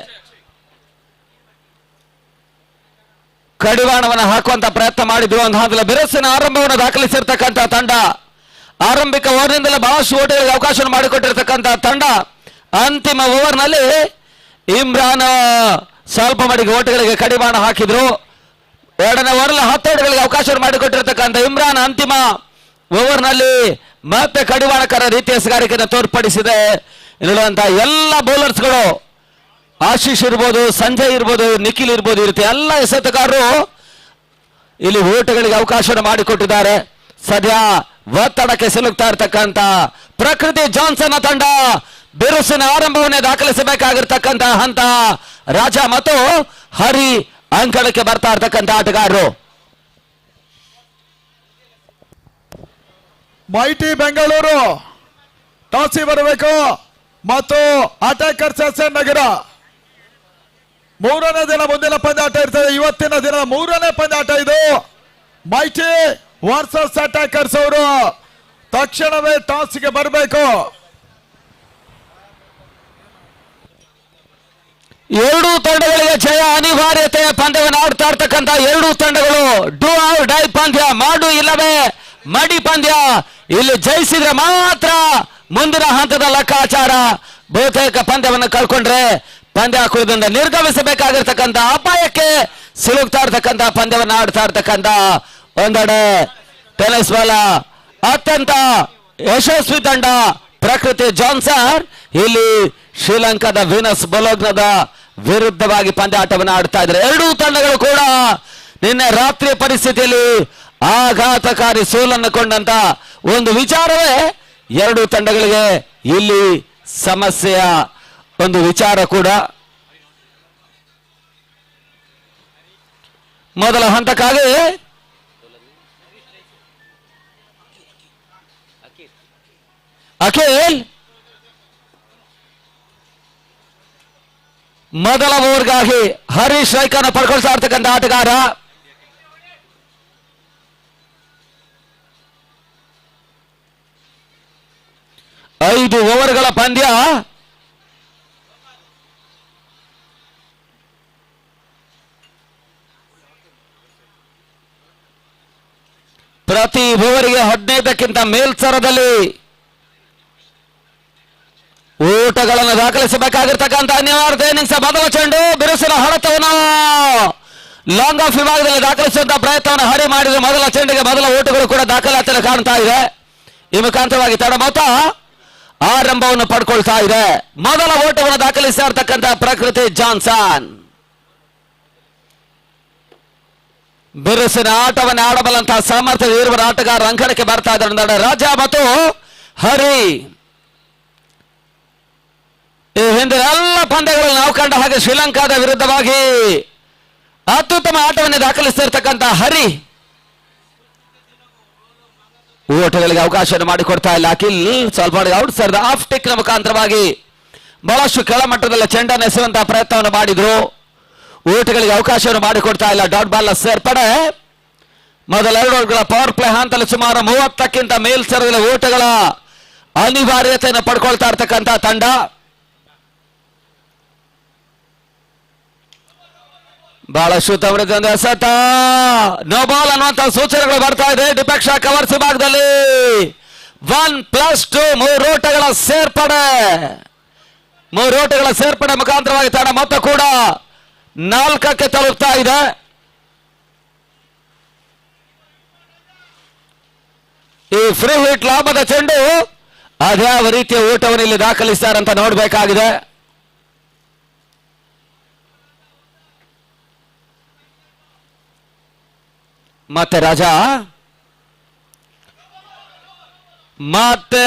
ಕಡಿವಾಣವನ್ನು ಹಾಕುವಂತ ಪ್ರಯತ್ನ ಮಾಡಿದ್ರು. ಒಂದು ಹಂತದ ಬಿರುಸಿನ ಆರಂಭವನ್ನು ದಾಖಲಿಸಿರ್ತಕ್ಕಂಥ ತಂಡ, ಆರಂಭಿಕ ಓವರ್ನಿಂದಲೇ ಬಹಳಷ್ಟು ಓಟುಗಳಿಗೆ ಅವಕಾಶ ಮಾಡಿಕೊಟ್ಟಿರ್ತಕ್ಕಂಥ ತಂಡ ಅಂತಿಮ ಓವರ್ನಲ್ಲಿ ಇಮ್ರಾನ್ ಸ್ವಲ್ಪ ಮಟ್ಟಿಗೆ ಓಟುಗಳಿಗೆ ಕಡಿವಾಣ ಹಾಕಿದ್ರು. ಎರಡನೇ ಓವರ್ನಲ್ಲಿ 10 ಓಟುಗಳಿಗೆ ಅವಕಾಶ ಮಾಡಿಕೊಟ್ಟಿರ್ತಕ್ಕಂಥ ಇಮ್ರಾನ್ ಅಂತಿಮ ಓವರ್ನಲ್ಲಿ ಮತ್ತೆ ಕಡಿವಾಣಕರ ರೀತಿಯ ಎಸಗಾರಿಕೆಯನ್ನು ತೋರ್ಪಡಿಸಿದೆ. ಇಲ್ಲಿರುವಂತಹ ಎಲ್ಲ ಬೌಲರ್ಸ್ಗಳು ಆಶೀಶ್ ಇರ್ಬೋದು, ಸಂಜಯ್ ಇರ್ಬೋದು, ನಿಖಿಲ್ ಇರ್ಬೋದು, ಇರುತ್ತೆ ಎಲ್ಲ ಎಸೆತಗಾರರು ಇಲ್ಲಿ ಓಟಗಳಿಗೆ ಅವಕಾಶ ಮಾಡಿಕೊಟ್ಟಿದ್ದಾರೆ. ಸದ್ಯ ಒತ್ತಡಕ್ಕೆ ಸಿಲುಕ್ತಾ ಇರ್ತಕ್ಕಂಥ ಪ್ರಕೃತಿ ಜಾನ್ಸನ್ ತಂಡ ಬಿರುಸಿನ ಆರಂಭವನ್ನೇ ದಾಖಲಿಸಬೇಕಾಗಿರ್ತಕ್ಕಂಥ ಹಂತ. ರಾಜ ಮತ್ತು ಹರಿ ಅಂಕಣಕ್ಕೆ ಬರ್ತಾ ಇರ್ತಕ್ಕಂಥ ಆಟಗಾರರು. ಮೈಟಿ ಬೆಂಗಳೂರು ಟಾಸಿ ಬರಬೇಕು ಮತ್ತು ಅಟ್ಯಾಕರ್ಸ್ ಎಸ್ಎನ್ ನಗರ. ಮೂರನೇ ದಿನ ಮುಂದಿನ ಪಂದ್ಯಾಟ ಇರ್ತದೆ. ಇವತ್ತಿನ ದಿನ ಮೂರನೇ ಪಂದ್ಯಾಟ ಇದು. ಮೈಟಿ ವರ್ಸಸ್ ಅಟ್ಯಾಕರ್ಸ್ ಅವರು ತಕ್ಷಣವೇ ಟಾಸ್ಗೆ ಬರಬೇಕು. ಎರಡೂ ತಂಡಗಳಿಗೆ ಜಯ ಅನಿವಾರ್ಯತೆ ಪಂದ್ಯವನ್ನು ಆಡ್ತಾ ಇರ್ತಕ್ಕಂಥ ಎರಡೂ ತಂಡಗಳು ಡೂ ಆರ್ ಡೈ ಪಂದ್ಯ, ಮಾಡು ಇಲ್ಲವೇ ಮಡಿ ಪಂದ್ಯ. ಇಲ್ಲಿ ಜಯಿಸಿದ್ರೆ ಮಾತ್ರ ಮುಂದಿನ ಹಂತದ ಲೆಕ್ಕಾಚಾರ. ಬಹುತೇಕ ಪಂದ್ಯವನ್ನು ಕಳ್ಕೊಂಡ್ರೆ ಪಂದ್ಯ ಕುರಿದಿಂದ ನಿರ್ಗಮಿಸಬೇಕಾಗಿರ್ತಕ್ಕಂಥ ಅಪಾಯಕ್ಕೆ ಸಿಲುಕ್ತಾ ಇರ್ತಕ್ಕಂಥ ಪಂದ್ಯವನ್ನು ಆಡ್ತಾ ಇರ್ತಕ್ಕಂಥ ಒಂದೆಡೆ ಟೆನಿಸ್ ಬಾಲ ಅತ್ಯಂತ ಯಶಸ್ವಿ ತಂಡ ಪ್ರಕೃತಿ ಜಾನ್ಸನ್ ಇಲ್ಲಿ ಶ್ರೀಲಂಕಾದ ವೀನಸ್ ಬೊಲೋಗ್ನದ ವಿರುದ್ಧವಾಗಿ ಪಂದ್ಯಾಟವನ್ನು ಆಡ್ತಾ ಇದ್ದಾರೆ. ಎರಡೂ ತಂಡಗಳು ಕೂಡ ನಿನ್ನೆ ರಾತ್ರಿ ಪರಿಸ್ಥಿತಿಯಲ್ಲಿ ಆಘಾತಕಾರಿ ಸೋಲನ್ನು ಕೊಂಡಂತ ಒಂದು ವಿಚಾರವೇ ಎರಡೂ ತಂಡಗಳಿಗೆ ಇಲ್ಲಿ ಸಮಸ್ಯೆಯ ಒಂದು ವಿಚಾರ ಕೂಡ. ಮೊದಲ ಹಂತಕ್ಕಾಗಿ ಅಖಿಲ್ ಮೊದಲ ಓವರ್ಗಾಗಿ ಹರೀಶ್ ರೈಕನ್ನು ಪಡ್ಕೊಳ್ತಾ ಇರ್ತಕ್ಕಂಥ ಆಟಗಾರ. ಐದು ಓವರ್ಗಳ ಪಂದ್ಯ. ಪ್ರತಿ ಓವರಿಗೆ 15ಕ್ಕಿಂತ ಮೇಲ್ಸರದಲ್ಲಿ ಓಟಗಳನ್ನು ದಾಖಲಿಸಬೇಕಾಗಿರ್ತಕ್ಕಂಥ ಅನಿವಾರ್ಯತೆ. ಇನ್ನಿಂಗ್ಸ್ ಮೊದಲ ಚೆಂಡು ಬಿರುಸಿನ ಹೊಡೆತವನ್ನು ಲಾಂಗ್ ಆಫ್ ವಿಭಾಗದಲ್ಲಿ ದಾಖಲಿಸುವಂತಹ ಪ್ರಯತ್ನವನ್ನು ಹರಿ ಮಾಡಿದ ಮೊದಲ ಚೆಂಡಿಗೆ ಮೊದಲ ಓಟಗಳು ಕೂಡ ದಾಖಲಾತಿಯನ್ನು ಕಾಣ್ತಾ ಇದೆ. ಈ ಮುಖಾಂತರವಾಗಿ ತಡ ಮೊತ್ತ ಆರಂಭವನ್ನು ಪಡ್ಕೊಳ್ತಾ ಇದೆ. ಮೊದಲ ಓಟವನ್ನು ದಾಖಲಿಸ್ತಾ ಇರ್ತಕ್ಕಂಥ ಪ್ರಕೃತಿ ಜಾನ್ಸನ್ ಬಿರುಸಿನ ಆಟವನ್ನು ಆಡಬಲ್ಲಂತಹ ಸಾಮರ್ಥ್ಯ ಇರುವ ಆಟಗಾರ ಅಂಕಣಕ್ಕೆ ಬರ್ತಾ ಇದ್ದಾರೆ. ರಾಜ ಮತ್ತು ಹರಿ ಈ ಹಿಂದಿನ ಎಲ್ಲ ಪಂದ್ಯಗಳಲ್ಲಿ ನಾವು ಕಂಡ ಹಾಗೆ ಶ್ರೀಲಂಕಾದ ವಿರುದ್ಧವಾಗಿ ಅತ್ಯುತ್ತಮ ಆಟವನ್ನು ದಾಖಲಿಸ್ತಿರ್ತಕ್ಕಂಥ ಹರಿ ಓಟಗಳಿಗೆ ಅವಕಾಶವನ್ನು ಮಾಡಿಕೊಡ್ತಾ ಇಲ್ಲ. ಅಖಿಲ್ ಸ್ವಲ್ಪ ಔಟ್ ಸರ್ದ ಆಫ್ ಟಿಕ್ ನ ಮುಖಾಂತರವಾಗಿ ಬಹಳಷ್ಟು ಕೆಳಮಟ್ಟದಲ್ಲಿ ಚೆಂಡನ್ನು ಎಸೆಯುವಂತಹ ಪ್ರಯತ್ನವನ್ನು ಮಾಡಿದ್ರು. ಓಟಗಳಿಗೆ ಅವಕಾಶವನ್ನು ಮಾಡಿಕೊಡ್ತಾ ಇಲ್ಲ. ಡಾಟ್ ಬಾಲ್ ಸೇರ್ಪಡೆ. ಮೊದಲ 2 ಓವರ್ಗಳ ಪವರ್ ಪ್ಲೇ ಹಂತದಲ್ಲಿ ಸುಮಾರು 30ಕ್ಕಿಂತ ಮೇಲ್ಸರದಲ್ಲಿ ಓಟಗಳ ಅನಿವಾರ್ಯತೆಯನ್ನು ಪಡ್ಕೊಳ್ತಾ ಇರ್ತಕ್ಕಂಥ ತಂಡ. ಬಹಳಷ್ಟು ತವರಿದ ಎಸೆತ ನೋ ಬಾಲ್ ಅನ್ನುವಂತಹ ಸೂಚನೆಗಳು ಬರ್ತಾ ಇದೆ. ಡಿಪೆಕ್ಷ ಕವರ್ಸ್ ವಿಭಾಗದಲ್ಲಿ 1+2 3 ಓಟಗಳ ಸೇರ್ಪಡೆ. 3 ಓಟಗಳ ಸೇರ್ಪಡೆ ಮುಖಾಂತರವಾಗಿ ತಂಡ ಮೊತ್ತ ಕೂಡ 4ಕ್ಕೆ ತಲುಪ್ತಾ ಇದೆ. ಈ ಫ್ರೀ ಹಿಟ್ ಲಾಭದ ಚೆಂಡು ಅದ್ಯಾವ ರೀತಿಯ ಓಟವನ್ನು ಇಲ್ಲಿ ದಾಖಲಿಸ್ತಾರೆ ಅಂತ ನೋಡಬೇಕಾಗಿದೆ. ಮತ್ತೆ ರಾಜ ಮತ್ತೆ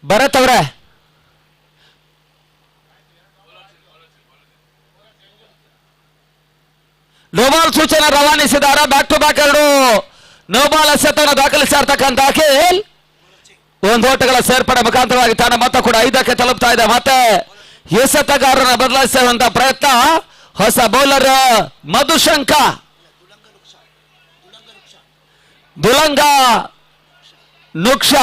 ಭರತ್ ಅವರೇ ನೋಬಾಲ್ ಸೂಚನೆ ರವಾನಿಸಿದ್ದಾರೆ. ಬ್ಯಾಕ್ ಟು ಬ್ಯಾಕ್ 2 ನೋಬಾಲ್ ಎಸೆತವನ್ನು ದಾಖಲಿಸ್ತಾ ಇರ್ತಕ್ಕಂಥ ಅಖಿಲ್ 1 ಓಟಗಳ ಸೇರ್ಪಡೆ ಮುಖಾಂತರವಾಗಿ ತನ್ನ ಮೊತ್ತ ಕೂಡ 5ಕ್ಕೆ ತಲುಪ್ತಾ ಇದೆ. ಮತ್ತೆ ಎಸೆತಗಾರನ ಬದಲಾಯಿಸುವಂತಹ ಪ್ರಯತ್ನ ಹೊಸ ಬೌಲರ್ ಮಧುಶಂಕ ದುಲಂಗ ನುಕ್ಷ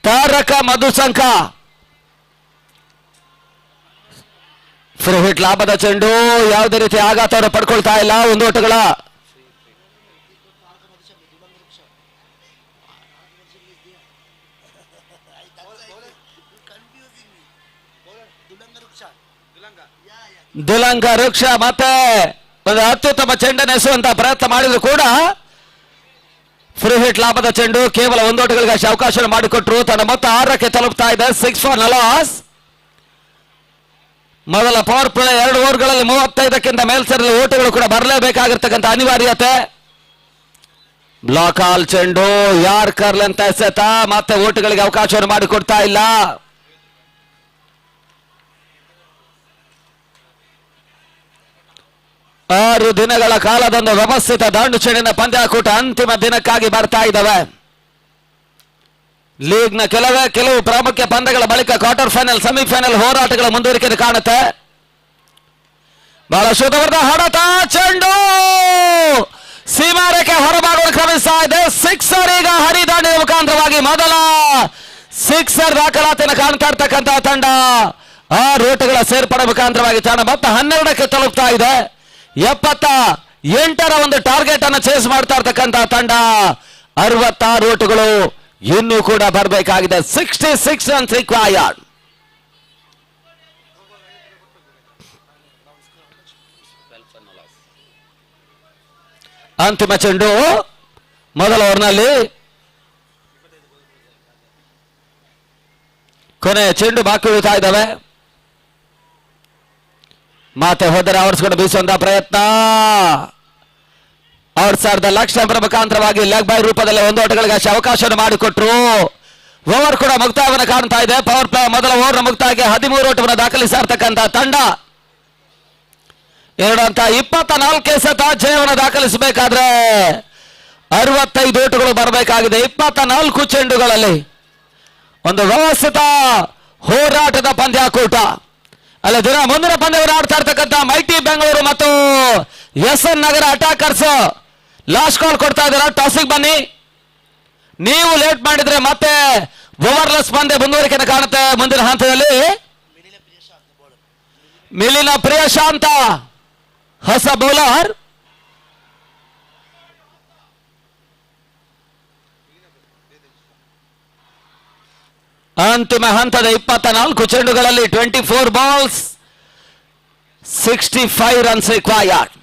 ತಾರಕ ಮಧುಶಂಕ ಫ್ರೀ ಹಿಟ್ ಲಾಭದ ಚೆಂಡು ಯಾವುದೇ ರೀತಿ ಆಘಾತವನ್ನು ಪಡ್ಕೊಳ್ತಾ ಇಲ್ಲ. 1 ಓಟಗಳ ದುಲಂಗ ವೃಕ್ಷ ಮತ್ತೆ ಒಂದು ಅತ್ಯುತ್ತಮ ಚೆಂಡನ್ನು ಎಸೆಯುವಂತಹ ಪ್ರಯತ್ನ ಮಾಡಿದ್ರು ಕೂಡ ಫ್ರೀ ಹಿಟ್ ಲಾಭದ ಚೆಂಡು ಕೇವಲ 1 ಓಟಗಳಿಗೆ ಅವಕಾಶ ಮಾಡಿಕೊಟ್ರು. ತನ್ನ ಮೊತ್ತ 6ಕ್ಕೆ ತಲುಪ್ತಾ ಇದೆ. 6 ಫಾರ್ ಲಾಸ್. ಮೊದಲ ಪವರ್ ಪ್ಲೇ 2 ಓವರ್ಗಳಲ್ಲಿ 35ಕ್ಕಿಂತ ಮೇಲ್ಸರಿದ ಓಟಗಳು ಕೂಡ ಬರಲೇಬೇಕಾಗಿರ್ತಕ್ಕಂಥ ಅನಿವಾರ್ಯತೆ. ಬ್ಲಾಕ್ ಆಲ್ ಚೆಂಡು ಯಾರ್ಕರ್ ಅಂತ ಎಸೆತ, ಮತ್ತೆ ಓಟಗಳಿಗೆ ಅವಕಾಶವನ್ನು ಮಾಡಿಕೊಡ್ತಾ ಇಲ್ಲ. ಆರು ದಿನಗಳ ಕಾಲದೊಂದು ವ್ಯವಸ್ಥಿತ ದಾಂಡು ಚೆಂಡಿನ ಪಂದ್ಯಾಕೂಟ ಅಂತಿಮ ದಿನಕ್ಕಾಗಿ ಬರ್ತಾ ಇದ್ದಾವೆ. ಲೀಗ್ನ ಕೆಲವು ಪ್ರಾಮುಖ್ಯ ಪಂದ್ಯಗಳ ಬಳಿಕ ಕ್ವಾರ್ಟರ್ ಫೈನಲ್, ಸೆಮಿಫೈನಲ್ ಹೋರಾಟಗಳ ಮುಂದುವರಿಕೆ ಕಾಣುತ್ತೆ. ಬಹಳ ಶುದ್ಧವಾದ ಹೊಡೆತ, ಚೆಂಡು ಸೀಮಾರೇಖೆ ಹೊರಭಾಗವನ್ನು ಕ್ರಮಿಸ್ತಾ ಇದೆ. ಸಿಕ್ಸರ್ ಈಗ ಹರಿದಾಂಡಿನ ಮುಖಾಂತರವಾಗಿ ಮೊದಲ ಸಿಕ್ಸರ್ ದಾಖಲಾತಿಯನ್ನು ಕಾಣ್ತಾ ಇರ್ತಕ್ಕಂಥ ತಂಡ 6 ಓಟಗಳ ಸೇರ್ಪಡೆ ಮುಖಾಂತರವಾಗಿ ತಂಡ ಮತ್ತೆ 12ಕ್ಕೆ ತಲುಪ್ತಾ ಇದೆ. 78ರ ಒಂದು ಟಾರ್ಗೆಟ್ ಅನ್ನು ಚೇಸ್ ಮಾಡ್ತಾ ಇರ್ತಕ್ಕಂಥ ತಂಡ 66 ಓಟಗಳು ಇನ್ನೂ ಕೂಡ ಬರಬೇಕಾಗಿದೆ. 66 ರನ್ಸ್ ರಿಕ್ವೈರ್ಡ್. ಅಂತಿಮ ಚೆಂಡು ಮೊದಲ ಓವರ್ನಲ್ಲಿ, ಕೊನೆಯ ಚೆಂಡು ಬಾಕಿ ಉಳಿತಾ ಇದ್ದಾವೆ. ಮತ್ತೆ ಹೋದರೆ ಆವರಿಸಿಕೊಂಡು ಬೀಸುವಂತಹ ಪ್ರಯತ್ನ, ಆವರಿಸಿದ ಲಕ್ಷ್ಯ ಮುಖಾಂತರವಾಗಿ ಲೆಗ್ ಬೈ ರೂಪದಲ್ಲಿ 1 ಓಟಗಳಿಗೆ ಅವಕಾಶವನ್ನು ಮಾಡಿಕೊಟ್ರು. ಓವರ್ ಕೂಡ ಮುಕ್ತಾಯವನ್ನು ಕಾಣ್ತಾ ಇದೆ. ಪವರ್ ಪ್ಲೇ ಮೊದಲ ಓವರ್ ಮುಕ್ತಾಯಕ್ಕೆ 13 ಓಟವನ್ನು ದಾಖಲಿಸಿರ್ತಕ್ಕಂಥ ತಂಡ 224 ಎಸೆತ ಜಯವನ್ನು ದಾಖಲಿಸಬೇಕಾದ್ರೆ 65 ಓಟಗಳು ಬರಬೇಕಾಗಿದೆ. 24 ಚೆಂಡುಗಳಲ್ಲಿ ಒಂದು ವ್ಯವಸ್ಥಿತ ಹೋರಾಟದ ಪಂದ್ಯಾಕೂಟ. ಅಲ್ಲಿ ಮುಂದಿನ ಪಂದ್ಯವನ್ನು ಆಡ್ತಾ ಇರ್ತಕ್ಕಂಥ ಮೈಟಿ ಬೆಂಗಳೂರು ಮತ್ತು SN Nagar attackers last call ಕೊಡ್ತಾ ಇದ್ದಾರೆ. ಟಾಸಿಗೆ ಬನ್ನಿ, ನೀವು ಲೇಟ್ ಮಾಡಿದ್ರೆ ಮತ್ತೆ ಓವರ್ಲೆಸ್ ಪಂದ್ಯ ಮುಂದುವರಿಕೆಯನ್ನು ಕಾಣುತ್ತೆ. ಮುಂದಿನ ಹಂತದಲ್ಲಿ ಮಿಲಿನ ಪ್ರಿಯಶಾಂತ ಹೊಸ ಬೌಲರ್. ಅಂತಿಮ ಹಂತದ 24 ಚೆಂಡುಗಳಲ್ಲಿ 24 ಬಾಲ್ಸ್ 65 ರನ್ಸ್ ರಿಕ್ವೈರ್ಡ್.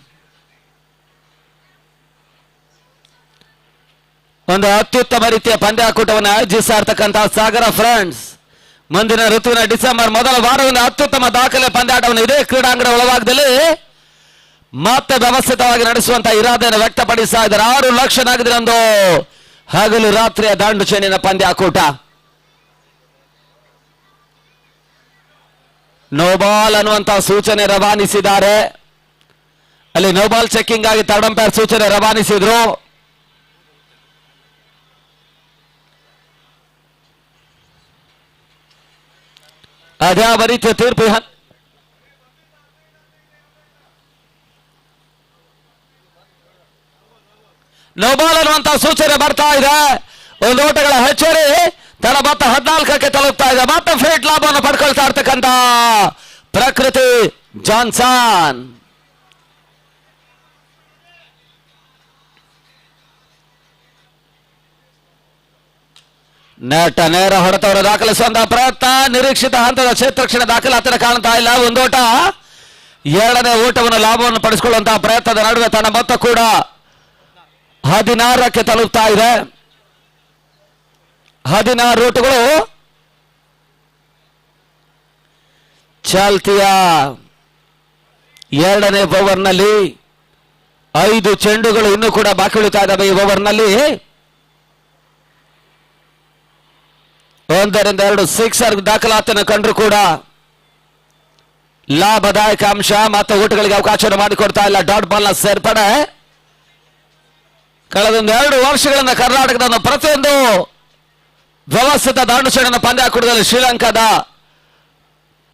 ಒಂದು ಅತ್ಯುತ್ತಮ ರೀತಿಯ ಪಂದ್ಯಾಕೂಟವನ್ನು ಆಯೋಜಿಸ್ತಾ ಇರ್ತಕ್ಕಂತಹ ಸಾಗರ ಫ್ರೆಂಡ್ಸ್ ಮುಂದಿನ ಋತುವಿನ ಡಿಸೆಂಬರ್ ಮೊದಲ ವಾರವನ್ನು ಅತ್ಯುತ್ತಮ ದಾಖಲೆ ಪಂದ್ಯಾಟವನ್ನು ಇದೇ ಕ್ರೀಡಾಂಗಣ ಒಳಭಾಗದಲ್ಲಿ ಮತ್ತೆ ವ್ಯವಸ್ಥಿತವಾಗಿ ನಡೆಸುವಂತಹ ಇರಾದೆಯನ್ನು ವ್ಯಕ್ತಪಡಿಸ್ತಾ ಇದ್ದಾರೆ. 6 ಲಕ್ಷ ನಗದಿನೊಂದು ಹಗಲು ರಾತ್ರಿಯ ದಾಂಡು ಚೆಂಡಿನ ಪಂದ್ಯಾಕೂಟ. ನೋಬಾಲ್ ಅನ್ನುವಂತಹ ಸೂಚನೆ ರವಾನಿಸಿದ್ದಾರೆ. ಅಲ್ಲಿ ನೋಬಾಲ್ ಚೆಕಿಂಗ್ ಆಗಿ ಥರ್ಡ್ ಅಂಪೈರ್ ಸೂಚನೆ ರವಾನಿಸಿದ್ರು. ಅದ್ಯಾವ ರೀತಿಯ ತೀರ್ಪು? ನೋಬಾಲ್ ಅನ್ನುವಂತಹ ಸೂಚನೆ ಬರ್ತಾ ಇದೆ. 1 ಓಟಗಳ ಹೆಚ್ಚುವರಿ ತಡ ಮತ್ತೆ 14ಕ್ಕೆ ತಲುಪ್ತಾ ಇದೆ. ಮತ್ತೆ ಫೇಟ್ ಲಾಭವನ್ನು ಪಡ್ಕೊಳ್ತಾ ಇರ್ತಕ್ಕಂಥ ಪ್ರಕೃತಿ ಜಾನ್ಸನ್. ನೆಟ್ ನೇರ ಹೊಡೆತವರು ದಾಖಲಿಸುವಂತಹ ಪ್ರಯತ್ನ, ನಿರೀಕ್ಷಿತ ಹಂತದ ಕ್ಷೇತ್ರಕ್ಷಣ ದಾಖಲಾತಿನ ಕಾಣ್ತಾ ಇಲ್ಲ. 1 ಓಟ, 2ನೇ ಓಟವನ್ನು ಲಾಭವನ್ನು ಪಡಿಸಿಕೊಳ್ಳುವಂತಹ ಪ್ರಯತ್ನದ ನಡುವೆ ತನ್ನ ಮೊತ್ತ ಕೂಡ 16ಕ್ಕೆ ತಲುಪ್ತಾ ಇದೆ. 16 ಓಟಗಳು ಚಾಲ್ತಿಯ 2ನೇ ಓವರ್ನಲ್ಲಿ. 5 ಚೆಂಡುಗಳು ಇನ್ನೂ ಕೂಡ ಬಾಕಿ ಉಳಿತಾ ಇದ್ದಾವೆ ಈ ಓವರ್ನಲ್ಲಿ. 1 ರಿಂದ 2 ಸಿಕ್ಸರ್ ದಾಖಲಾತಿಯನ್ನು ಕಂಡ್ರು ಕೂಡ ಲಾಭದಾಯಕ ಅಂಶ. ಮತ್ತೆ ಓಟಗಳಿಗೆ ಅವಕಾಶವನ್ನು ಮಾಡಿಕೊಡ್ತಾ ಇಲ್ಲ. ಡಾಟ್ ಬಾಲ್ನ ಸೇರ್ಪಡೆ ಕಳೆದೊಂದು 2 ವರ್ಷಗಳಿಂದ ಕರ್ನಾಟಕದ ಪ್ರತಿಯೊಂದು ವ್ಯವಸ್ಥಿತ ದಾಂಡು ಚೆಂಡಿನ ಪಂದ್ಯಾಕೂಟದಲ್ಲಿ ಶ್ರೀಲಂಕಾದ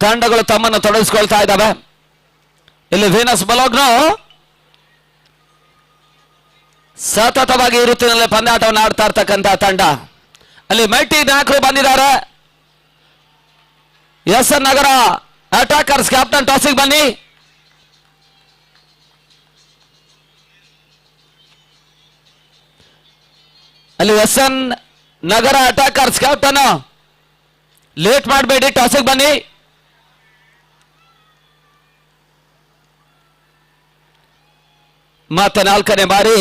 ತಂಡಗಳು ತಮ್ಮನ್ನು ತೊಡಗಿಸಿಕೊಳ್ತಾ ಇದ್ದಾವೆ. ಇಲ್ಲಿ ವೀನಸ್ ಬಲೋಗ್ನೋ ಸತತವಾಗಿ ಈ ಋತುವಿನಲ್ಲಿ ಪಂದ್ಯಾಟವನ್ನು ಆಡ್ತಾ ಇರ್ತಕ್ಕಂಥ ತಂಡ. ಅಲ್ಲಿ ಮೈಟಿ ನಾಯಕರು ಬಂದಿದ್ದಾರೆ. SN ನಗರ ಅಟ್ಯಾಕರ್ಸ್ ಕ್ಯಾಪ್ಟನ್ ಟಾಸಿಗೆ ಬನ್ನಿ. ಅಲ್ಲಿ SN Nagar attackers captain late ಮಾಡಬೇಡಿ, ಟಾಸಿಗೆ ಬನ್ನಿ. ಮತ್ತೆ 4ನೇ ಬಾರಿ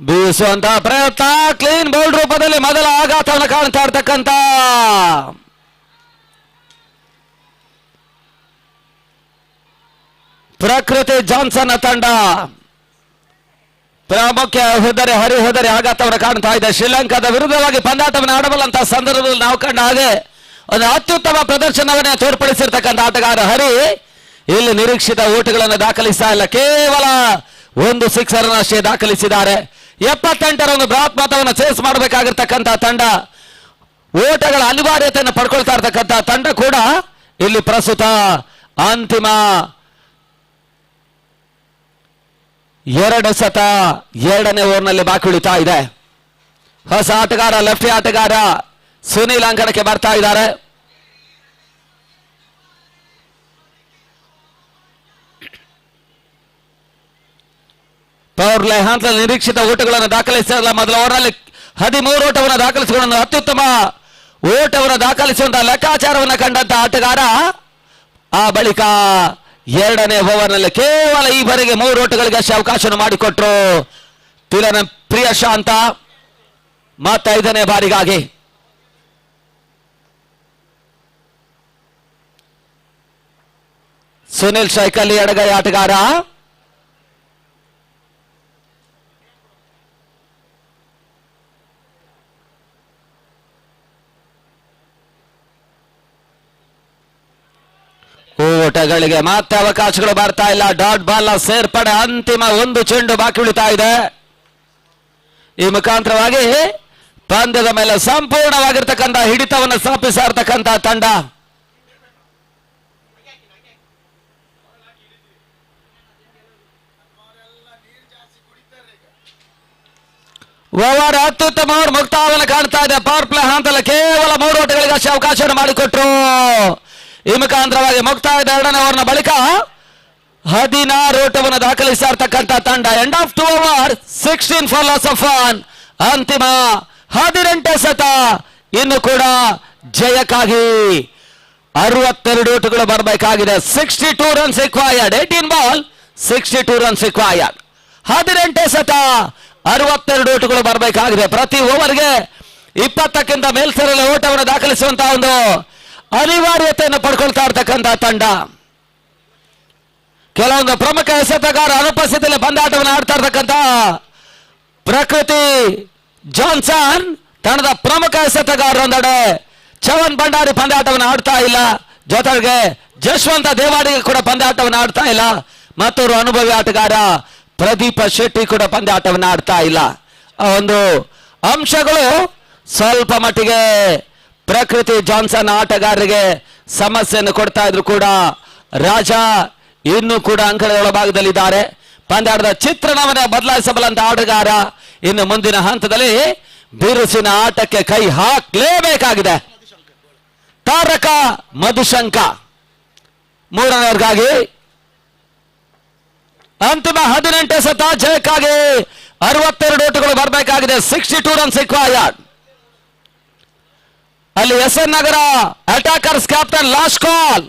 ಬೀಸುವಂತ ಪ್ರಯತ್ನ, ಕ್ಲೀನ್ ಬೌಲ್ಡ್ ರೂಪದಲ್ಲಿ ಮೊದಲ ಆಘಾತವನ್ನು ಕಾಣ್ತಾ ಇರ್ತಕ್ಕಂಥ ಪ್ರಕೃತಿ ಜಾನ್ಸನ್ ತಂಡ. ಪ್ರಾಮುಖ್ಯ ಹೋದರೆ ಹರಿ ಆಘಾತವನ್ನು ಕಾಣ್ತಾ ಇದೆ. ಶ್ರೀಲಂಕಾದ ವಿರುದ್ಧವಾಗಿ ಪಂದ್ಯಾಟವನ್ನು ಆಡಬಲ್ಲಂತ ಸಂದರ್ಭದಲ್ಲಿ ನಾವು ಕಂಡ ಹಾಗೆ ಒಂದು ಅತ್ಯುತ್ತಮ ಪ್ರದರ್ಶನವನ್ನೇ ತೋರ್ಪಡಿಸಿರ್ತಕ್ಕಂಥ ಆಟಗಾರ ಹರಿ ಇಲ್ಲಿ ನಿರೀಕ್ಷಿತ ಓಟುಗಳನ್ನು ದಾಖಲಿಸ್ತಾ ಇಲ್ಲ. ಕೇವಲ ಒಂದು ಸಿಕ್ಸರ್ ಅಷ್ಟೇ ದಾಖಲಿಸಿದ್ದಾರೆ. 78ರ ಒಂದು ಬೃಹತ್ ಮೊತ್ತವನ್ನು ಚೇಸ್ ಮಾಡಬೇಕಾಗಿರ್ತಕ್ಕಂಥ ತಂಡ, ಓಟಗಳ ಅನಿವಾರ್ಯತೆಯನ್ನು ಪಡ್ಕೊಳ್ತಾ ಇರ್ತಕ್ಕಂಥ ತಂಡ ಕೂಡ ಇಲ್ಲಿ ಪ್ರಸ್ತುತ ಅಂತಿಮ 2 ಸತ 2ನೇ ಓವರ್ನಲ್ಲಿ ಬಾಕಿ ಉಳಿತಾ ಇದೆ. ಹೊಸ ಆಟಗಾರ ಲೆಫ್ಟಿ ಆಟಗಾರ ಸುನೀಲ್ ಅಂಕಣಕ್ಕೆ ಬರ್ತಾ ಇದ್ದಾರೆ. ಪವರ್ ಪ್ಲೇ ಹಂತದಲ್ಲಿ ನಿರೀಕ್ಷಿತ ಓಟಗಳನ್ನು ದಾಖಲಿಸಿಲ್ಲ. ಮೊದಲ ಓವರ್ನಲ್ಲಿ 13 ಓಟವನ್ನು ದಾಖಲಿಸಿಕೊಂಡು ಅತ್ಯುತ್ತಮ ಓಟವನ್ನು ದಾಖಲಿಸುವಂತಹ ಲೆಕ್ಕಾಚಾರವನ್ನು ಕಂಡಂತ ಆಟಗಾರ ಆ ಬಳಿಕ 2ನೇ ಓವರ್ನಲ್ಲಿ ಕೇವಲ ಈವರೆಗೆ 3 ಓಟಗಳಿಗೆ ಅಷ್ಟೇ ಅವಕಾಶ ಮಾಡಿಕೊಟ್ರು ತಿಲನ ಪ್ರಿಯಶಾಂತ. ಮತ್ತೆ 5ನೇ ಬಾರಿಗಾಗಿ ಸುನಿಲ್ ಶೈಕಲ್ಲಿ ಎಡಗೈ ಆಟಗಾರ. ಓಟಗಳಿಗೆ ಮತ್ತೆ ಅವಕಾಶಗಳು ಬರ್ತಾ ಇಲ್ಲ. ಡಾಟ್ ಬಾಲ್ ಸೇರ್ಪಡೆ, ಅಂತಿಮ 1 ಚೆಂಡು ಬಾಕಿ ಉಳಿತಾ ಇದೆ. ಈ ಮುಖಾಂತರವಾಗಿ ಪಂದ್ಯದ ಮೇಲೆ ಸಂಪೂರ್ಣವಾಗಿರ್ತಕ್ಕಂಥ ಹಿಡಿತವನ್ನು ಸ್ಥಾಪಿಸ್ತಾ ಇರ್ತಕ್ಕಂಥ ತಂಡ. ಓವರ್ ಅತ್ಯುತ್ತಮ ಓವರ್ ಮುಕ್ತಾಯವನ್ನು ಕಾಣ್ತಾ ಇದೆ. ಪವರ್ ಪ್ಲೇ ಹಂತದಲ್ಲಿ ಕೇವಲ 3 ಓಟಗಳಿಗೆ ಅಷ್ಟೇ ಅವಕಾಶವನ್ನು ಮಾಡಿಕೊಟ್ರು. ಈ ಮುಖಾಂತರವಾಗಿ ಮುಕ್ತಾಯದ 2ನೇ ಓವರ್ನ ಬಳಿಕ 16 ಓಟವನ್ನು ದಾಖಲಿಸ್ತಾ ಇರ್ತಕ್ಕಂಥ ತಂಡ. End of 2 over 16 for loss of 1. ಅಂತಿಮ 18 ಸತ ಇನ್ನು ಕೂಡ ಜಯಕ್ಕಾಗಿ 62 ಓಟಗಳು ಬರಬೇಕಾಗಿದೆ. 62 runs required. 18 ball 62 runs required. 18 ಸತ 62 ಓಟಗಳು ಬರಬೇಕಾಗಿದೆ. ಪ್ರತಿ ಓವರ್ಗೆ 20ಕ್ಕಿಂತ ಮೇಲ್ಸರಲ್ಲಿ ಓಟವನ್ನು ದಾಖಲಿಸುವಂತಹ ಒಂದು ಅನಿವಾರ್ಯತೆಯನ್ನು ಪಡ್ಕೊಳ್ತಾ ಇರ್ತಕ್ಕಂಥ ತಂಡ. ಕೆಲವೊಂದು ಪ್ರಮುಖ ಎಸೆತಗಾರ ಅನುಪಸ್ಥಿತಿಯಲ್ಲಿ ಪಂದ್ಯಾಟವನ್ನು ಆಡ್ತಾ ಇರ್ತಕ್ಕಂಥ ಪ್ರಕೃತಿ ಜಾನ್ಸನ್ ತಂಡದ ಪ್ರಮುಖ ಎಸೆತಗಾರರೊಂದೆಡೆ ಚವನ್ ಭಂಡಾರಿ ಪಂದ್ಯಾಟವನ್ನು ಆಡ್ತಾ ಇಲ್ಲ. ಜೊತೆಗೆ ಜಶ್ವಂತ ದೇವಾಡಿಗೆ ಕೂಡ ಪಂದ್ಯಾಟವನ್ನು ಆಡ್ತಾ ಇಲ್ಲ. ಮತ್ತೊರು ಅನುಭವಿ ಆಟಗಾರ ಪ್ರದೀಪ ಶೆಟ್ಟಿ ಕೂಡ ಪಂದ್ಯಾಟವನ್ನು ಆಡ್ತಾ ಇಲ್ಲ. ಆ ಒಂದು ಅಂಶಗಳು ಸ್ವಲ್ಪ ಮಟ್ಟಿಗೆ ಪ್ರಕೃತಿ ಜಾನ್ಸನ್ ಆಟಗಾರರಿಗೆ ಸಮಸ್ಯೆಯನ್ನು ಕೊಡ್ತಾ ಇದ್ರು ಕೂಡ ರಾಜ ಇನ್ನೂ ಕೂಡ ಅಂಕಗಳ ಒಳಭಾಗದಲ್ಲಿದ್ದಾರೆ. ಪಂದ್ಯಾಟದ ಚಿತ್ರಣವನ್ನೇ ಬದಲಾಯಿಸಬಲ್ಲಂತ ಆಟಗಾರ ಇನ್ನು ಮುಂದಿನ ಹಂತದಲ್ಲಿ ಬಿರುಸಿನ ಆಟಕ್ಕೆ ಕೈ ಹಾಕಲೇಬೇಕಾಗಿದೆ. ತಾರಕ ಮಧುಶಂಕ 3ನೇ ಓವರ್ಗಾಗಿ ಅಂತಿಮ 18 ಸತ ಜಯಕ್ಕಾಗಿ 62 ಓಟಗಳು ಬರಬೇಕಾಗಿದೆ. 62 ರನ್ಸ್ ರಿಕ್ವೈರ್ಡ್. ಅಲ್ಲಿ SN Nagar attackers captain last call.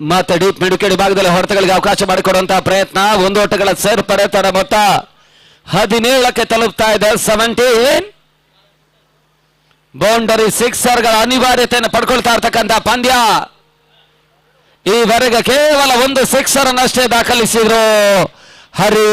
ಮತ್ತೆ ಡೀಪ್ ಮಿಡುಕೇಡಿ ಭಾಗದಲ್ಲಿ ಹೊರತಗಳಿಗೆ ಅವಕಾಶ ಮಾಡಿಕೊಡುವಂತಹ ಪ್ರಯತ್ನ. 1 ಓಟಗಳ ಸೇರ್ಪಡೆ. ತಡ ಮೊತ್ತ 17ಕ್ಕೆ ತಲುಪ್ತಾ ಇದೆ. 17 ಬೌಂಡರಿ ಸಿಕ್ಸರ್ಗಳ ಅನಿವಾರ್ಯತೆಯನ್ನು ಪಡ್ಕೊಳ್ತಾ ಇರ್ತಕ್ಕಂಥ ಪಂದ್ಯ. ಈವರೆಗೆ ಕೇವಲ 1 ಸಿಕ್ಸರ್ ಅನ್ನಷ್ಟೇ ದಾಖಲಿಸಿದ್ರು ಹರಿ.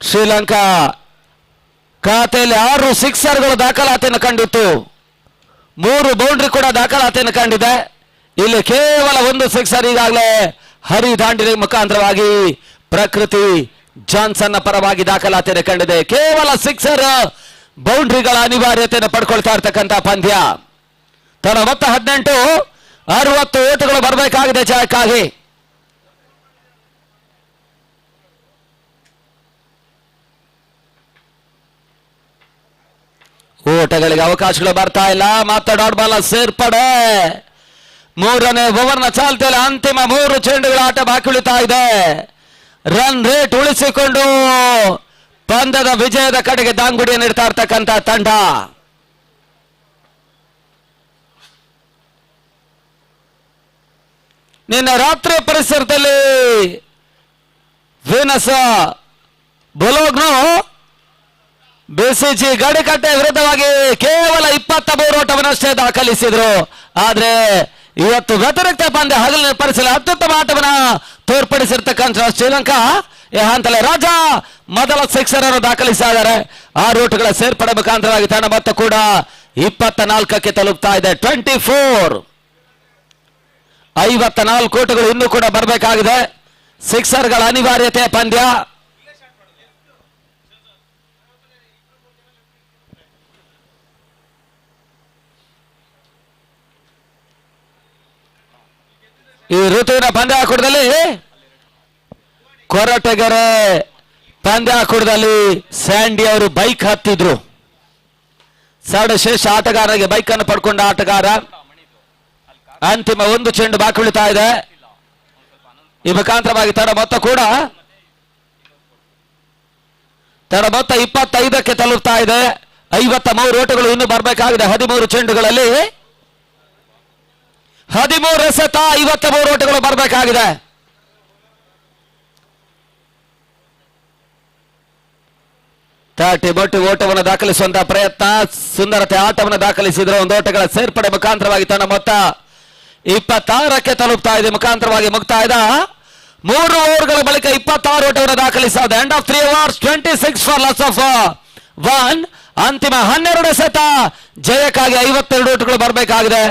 ಶ್ರೀಲಂಕಾ ಖಾತೆಯಲ್ಲಿ 6 ಸಿಕ್ಸರ್ಗಳು ದಾಖಲಾತಿಯನ್ನು ಕಂಡಿತ್ತು. 3 ಬೌಂಡ್ರಿ ಕೂಡ ದಾಖಲಾತಿಯನ್ನು ಕಂಡಿದೆ. ಇಲ್ಲಿ ಕೇವಲ 1 ಸಿಕ್ಸರ್ ಈಗಾಗಲೇ ಹರಿ ದಾಂಡಿನ ಮುಖಾಂತರವಾಗಿ ಪ್ರಕೃತಿ ಜಾನ್ಸನ್ ಪರವಾಗಿ ದಾಖಲಾತಿಯನ್ನು ಕಂಡಿದೆ. ಕೇವಲ ಸಿಕ್ಸರ್ ಬೌಂಡ್ರಿಗಳ ಅನಿವಾರ್ಯತೆಯನ್ನು ಪಡ್ಕೊಳ್ತಾ ಇರ್ತಕ್ಕಂಥ ಪಂದ್ಯ. ತನ್ನ ಮೊತ್ತ 18, 60 ಓಟಗಳು ಬರಬೇಕಾಗಿದೆ ಜಯಕ್ಕಾಗಿ. ಓಟಗಳಿಗೆ ಅವಕಾಶಗಳು ಬರ್ತಾ ಇಲ್ಲ. ಮತ್ತೆ ಡಾಟ್ ಬಾಲ್ ಸೇರ್ಪಡೆ. ಮೂರನೇ ಓವರ್ನ ಚಾಲ್ತಿಯಲ್ಲಿ ಅಂತಿಮ 3 ಚೆಂಡುಗಳ ಆಟ ಬಾಕಿ ಉಳಿತಾ ಇದೆ. ರನ್ ರೇಟ್ ಉಳಿಸಿಕೊಂಡು ಪಂದ್ಯದ ವಿಜಯದ ಕಡೆಗೆ ದಾಂಗುಡಿಯನ್ನು ಇಡ್ತಾ ಇರ್ತಕ್ಕಂಥ ತಂಡ. ನಿನ್ನೆ ರಾತ್ರಿ ಪರಿಸರದಲ್ಲಿ ವೀನಸ್ ಬೊಲೋಗ್ನು ಬಿಸಿಜಿ ಗಡಿಕಟ್ಟೆ ವಿರುದ್ಧವಾಗಿ ಕೇವಲ 23 ಓಟವನ್ನಷ್ಟೇ ದಾಖಲಿಸಿದ್ರು. ಆದ್ರೆ ಇವತ್ತು ವ್ಯತಿರಿಕ್ತ ಪಂದ್ಯ ಹಗಲಿನ ಪರಿಸರ ಅತ್ಯುತ್ತಮ ಆಟವನ್ನ ತೋರ್ಪಡಿಸಿರ್ತಕ್ಕಂಥ ಶ್ರೀಲಂಕಾ ಈ ಹಂತದಲ್ಲಿ ರಾಜ ಮೊದಲ ಸಿಕ್ಸರ್ ಅನ್ನು ದಾಖಲಿಸಿದ್ದಾರೆ. 6 ಓಟಗಳ ಸೇರ್ಪಡೆ ಮುಖಾಂತರವಾಗಿ ತಂಡ ಮೊತ್ತ ಕೂಡ 24ಕ್ಕೆ ತಲುಪ್ತಾ ಇದೆ. 24 54 ಓಟಗಳು ಇನ್ನೂ ಕೂಡ ಬರಬೇಕಾಗಿದೆ. ಸಿಕ್ಸರ್ಗಳ ಅನಿವಾರ್ಯತೆ ಪಂದ್ಯ. ಈ ಋತುವಿನ ಪಂದ್ಯಾಕೂಟದಲ್ಲಿ ಕೊರಟಗೆರೆ ಪಂದ್ಯಾಕೂಟದಲ್ಲಿ ಸ್ಯಾಂಡಿ ಅವರು ಬೈಕ್ ಹತ್ತಿದ್ರು. ಸರ್ವಶ್ರೇಷ್ಠ ಆಟಗಾರರಿಗೆ ಬೈಕ್ ಅನ್ನು ಪಡ್ಕೊಂಡ ಆಟಗಾರ. ಅಂತಿಮ 1 ಚೆಂಡು ಬಾಕಿ ಉಳಿತಾ ಇದೆ. ಈ ಮುಖಾಂತರವಾಗಿ ತಡ ಮೊತ್ತ 25ಕ್ಕೆ ತಲುಪ್ತಾ ಇದೆ. 53 ಓಟಗಳು ಇನ್ನೂ ಬರಬೇಕಾಗಿದೆ. 13 ಚೆಂಡುಗಳಲ್ಲಿ 13 ಎಸೆತ, 53 ಓಟಗಳು ಬರಬೇಕಾಗಿದೆ. ಬೊಟ್ಟು ಓಟವನ್ನು ದಾಖಲಿಸುವಂತಹ ಪ್ರಯತ್ನ, ಸುಂದರತೆ ಆಟವನ್ನು ದಾಖಲಿಸಿದ್ರು. 1 ಓಟಗಳ ಸೇರ್ಪಡೆ ಮುಖಾಂತರವಾಗಿ ತನ್ನ ಮೊತ್ತ 26ಕ್ಕೆ ತಲುಪ್ತಾ ಇದೆ. ಮುಖಾಂತರವಾಗಿ ಮುಕ್ತಾಯದ 3 ಓವರ್ಗಳ ಬಳಿಕ 26 ಓಟವನ್ನು ದಾಖಲಿಸಿದೆ. End of 3 overs 26 for loss of 1. ಅಂತಿಮ 12 ಎಸೆತ ಜಯಕ್ಕಾಗಿ 52 ಓಟಗಳು ಬರಬೇಕಾಗಿದೆ.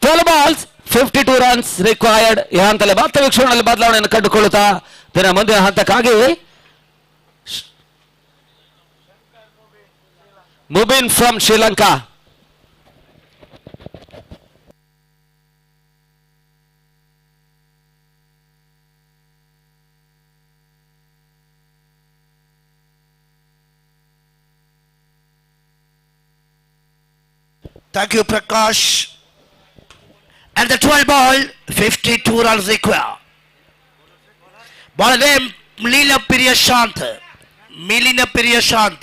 12 balls 52 runs ರಿಕ್ವೈರ್ಡ್. ಈ ಹಂತದಲ್ಲಿ ಮತ್ತೆ ವೀಕ್ಷಣೆಯಲ್ಲಿ ಬದಲಾವಣೆಯನ್ನು ಕಂಡುಕೊಳ್ಳುತ್ತಾ ದಿನ ಮುಂದಿನ ಹಂತಕ್ಕಾಗಿ Mubin from Sri Lanka. Thank you, Prakash. And the 12 ball, 52 runs required. Ball name Milina Priyashant. Milina Priyashant.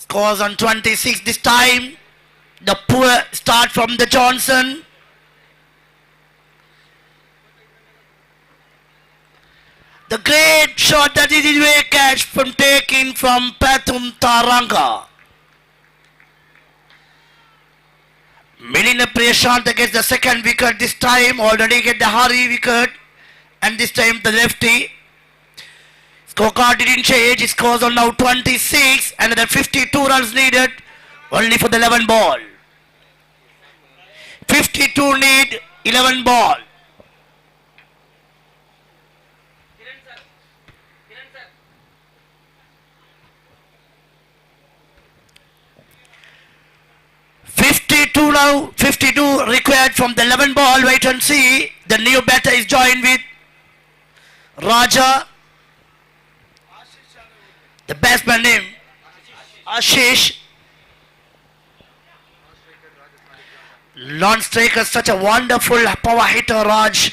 Scores on 26 this time. The poor start from the Johnson. The great shot that is way catch from taking from Pathum Taranga. Milina Priyashant gets the second wicket this time. Already get the Hari wicket, and this time the lefty. Scorecard didn't change. It scores on now 26, and the 52 runs needed only for the 11 ball. 52 need 11 ball. Now 52 required from the 11 ball. Wait and see. The new batter is joined with Raja. The batsman name Ashish. Non-striker, such a wonderful power hitter, Raja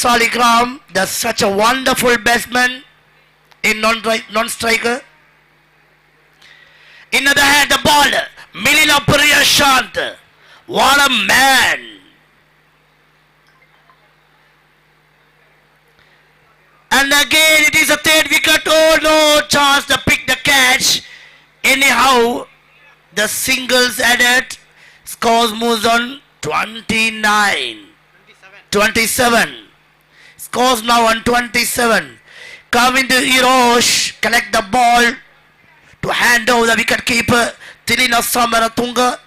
Saligram. That's such a wonderful batsman in non-striker. In the other hand, the bowler Milina Priyashant. What a man! And again it is a third wicket. Oh no, chance to pick the catch. Anyhow, the singles added. Scores moves on 27. Scores now on 27. Coming to Hirosh, collect the ball to hand over the wicket keeper Tilina Samaratunga.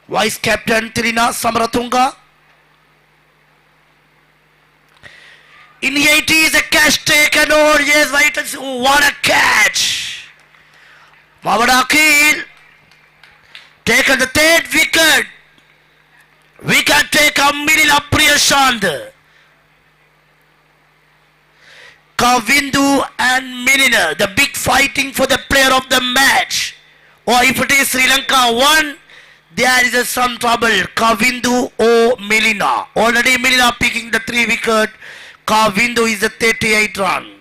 Vice captain Tilina Samaratunga. In the 80s, a catch taken over. Yes, right. What a catch! Mohammad Akil taken the third wicket. Wicket taker Milina Priyashant. Priyashant. Kavindu and Milina, the big fighting for the player of the match. Or if it is Sri Lanka 1, there is some trouble. Kavindu or Milina. Already Milina picking the 3 wicket. Kavindu is the 38 run.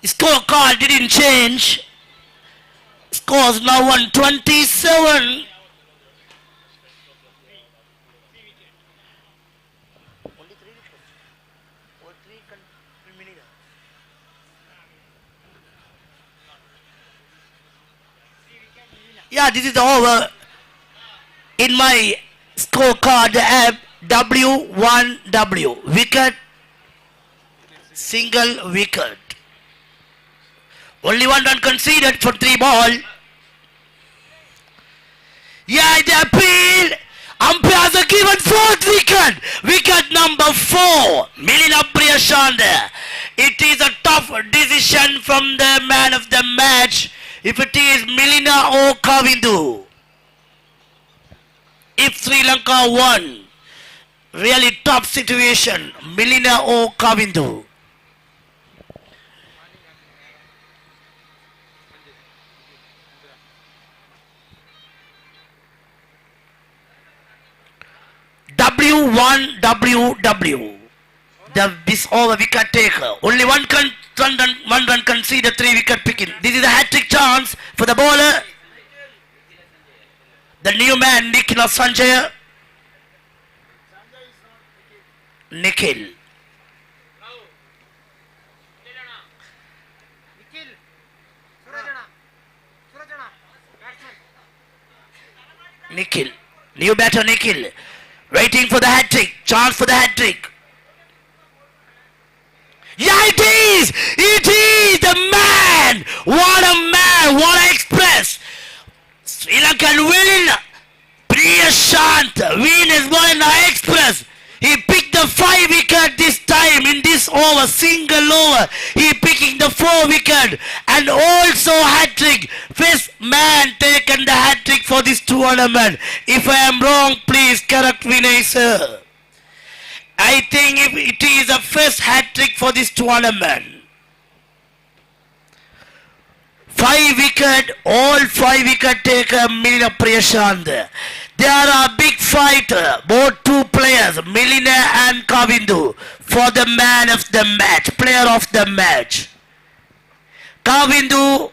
Scorecard didn't change. Scores now 127. Yeah, this is the over. In my scorecard app, W1W. Wicket. Single wicket. Only 1 run conceded for 3 ball. Yeah, the appeal. Umpires are given 4th wicket. Wicket number 4. Milina Priyashant. It is a tough decision from the man of the match. If it is Milina or Kavindu. If Sri Lanka won. Really tough situation. Milina or Kavindu. W1WW. This over wicket taker. Only one run conceded, 3 wicket picking. This is a hat-trick chance for the bowler. The new man, Nikhil Sanjay. Nikhil. Nikhil. New batter Nikhil. Waiting for the hat-trick. Chance for the hat-trick. Yeah, it is! It is the man! What a man! What an express! Sri Lankan win! Priyashant win is one express. He picked the 5 wicket this time in this over, single over. He picking the 4 wicket and also hat-trick. First man taken the hat-trick for this tournament. If I am wrong, please correct Vinay sir. I think if it is a first hat-trick for this tournament. 5 wicket, all 5 wicket taker Milina Priyashant. They are a big fighter, both 2 players, Milina and Kavindu, for the man of the match, player of the match. Kavindu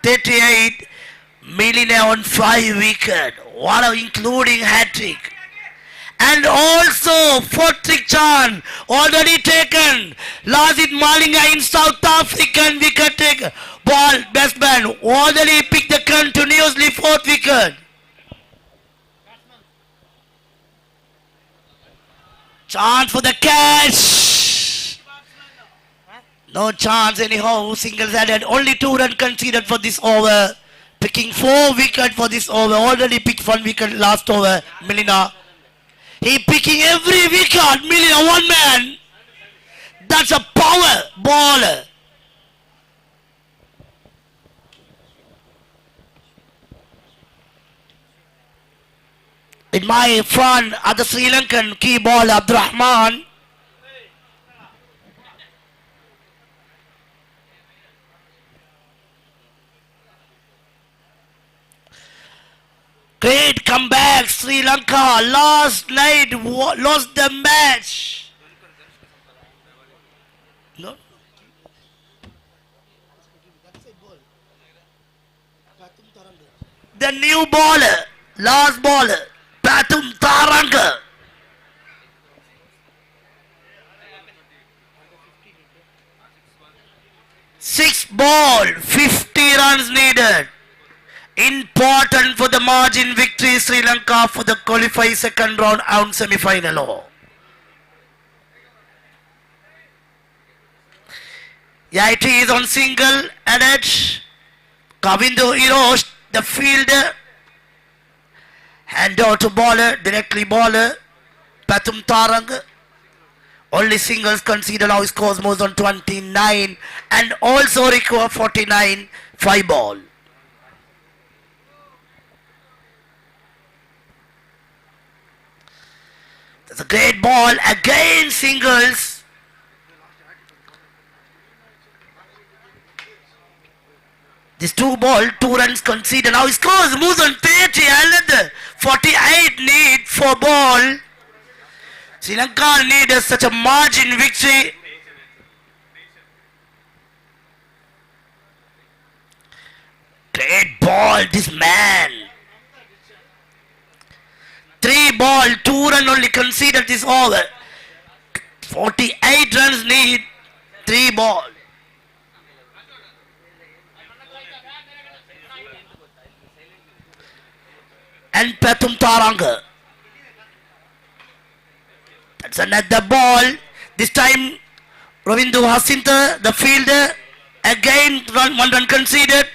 38, Milina on 5 wicket. What a including hat-trick. And also 4th trick chance already taken. Lazit Malinga in South African wicket taker. Ball batsman already picked the continuously 4th wicket. Chance for the catch. No chance anyhow. Singles added. Only 2 runs conceded for this over. Picking 4 wicket for this over. Already picked 1 wicket last over. Milina. He picking every wicket. Milina, 1 man. That's a power baller. In my front are the Sri Lankan key bowler Abdurrahman. Great comeback, Sri Lanka. Last night lost the match. No? The new bowler, last bowler, Pathum Tharanga. 6 ball, 50 runs needed. Important for the margin victory Sri Lanka for the qualify second round and semi-final. Yeah, it is on single added. Kavindu Erosh, the fielder. Hand out to bowler, directly bowler. Pathum Tharanga. Only singles conceded, now scores more than 29 and also recover 49, 5 ball. That's a great ball. Again singles. This 2 ball, 2 runs conceded. Now he scores, moves on 30. Another 48 need for ball. Sri Lanka need such a margin victory. Great ball, this man. 3 ball, 2 run only conceded this over. 48 runs need 3 ball. And Pathum Taranga. That's another ball. This time Ravindu Hasinta, the fielder, again 1 run conceded.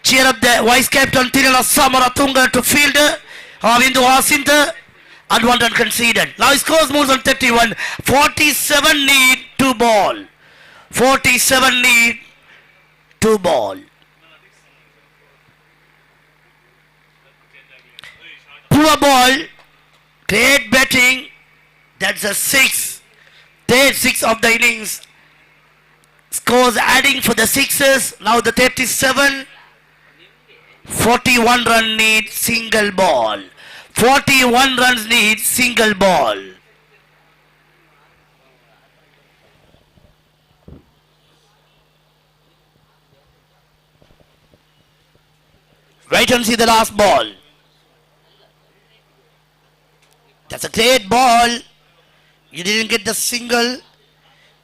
Cheer up the vice captain Tirala Samaratunga to fielder Ravindu Hasinta, and 1 run conceded. Now he scores moves on 31. 47 need 2 ball. 47 need 2 ball. Poor ball. Great batting. That's a 6. Third 6 of the innings. Scores adding for the sixes. Now the 37. 41 run need single ball. 41 runs need single ball. Wait and see the last ball. That's a great ball. You didn't get the single.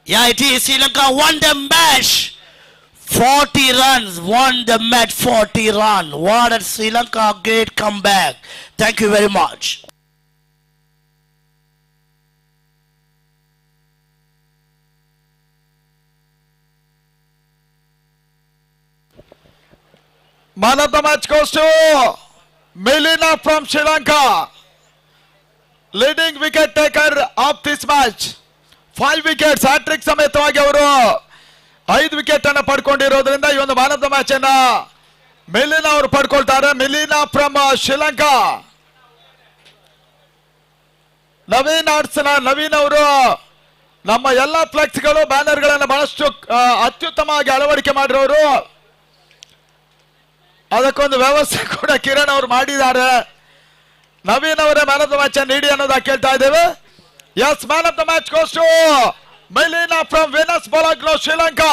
Yeah, it is. Sri Lanka won the match. 40 runs, won the match, 40 runs. What a Sri Lanka great comeback. Thank you very much. Man of the match goes to Melina from Sri Lanka. Leading wicket taker of this match. 5 wickets, hat-trick ಸಮೇತವಾಗಿ ಅವರು 5 wicket ಅನ್ನು ಪಡ್ಕೊಂಡಿರೋದ್ರಿಂದ ಈ ಒಂದು man of the match ಅನ್ನ Melania ಅವರು ಪಡ್ಕೊಳ್ತಾರೆ. Melania from Sri Lanka. Naveen ಅವರು ನಮ್ಮ ಎಲ್ಲ ಫ್ಲೆಕ್ಸ್ಗಳು ಬ್ಯಾನರ್ ಗಳನ್ನ ಬಹಳಷ್ಟು ಅತ್ಯುತ್ತಮವಾಗಿ ಅಳವಡಿಕೆ ಮಾಡಿರೋರು. ಅದಕ್ಕೊಂದು ವ್ಯವಸ್ಥೆ ಕೂಡ ಕಿರಣ್ ಅವರು ಮಾಡಿದ್ದಾರೆ. ನವೀನ್ ಅವರೇ ಮ್ಯಾನ್ ಆಫ್ ದ ಮ್ಯಾಚ್ ನೀಡಿ ಅನ್ನೋದಾಗಿ ಕೇಳ್ತಾ ಇದ್ದೇವೆ. Yes, man of the match goes to Melina from Venus Bologna, Sri Lanka.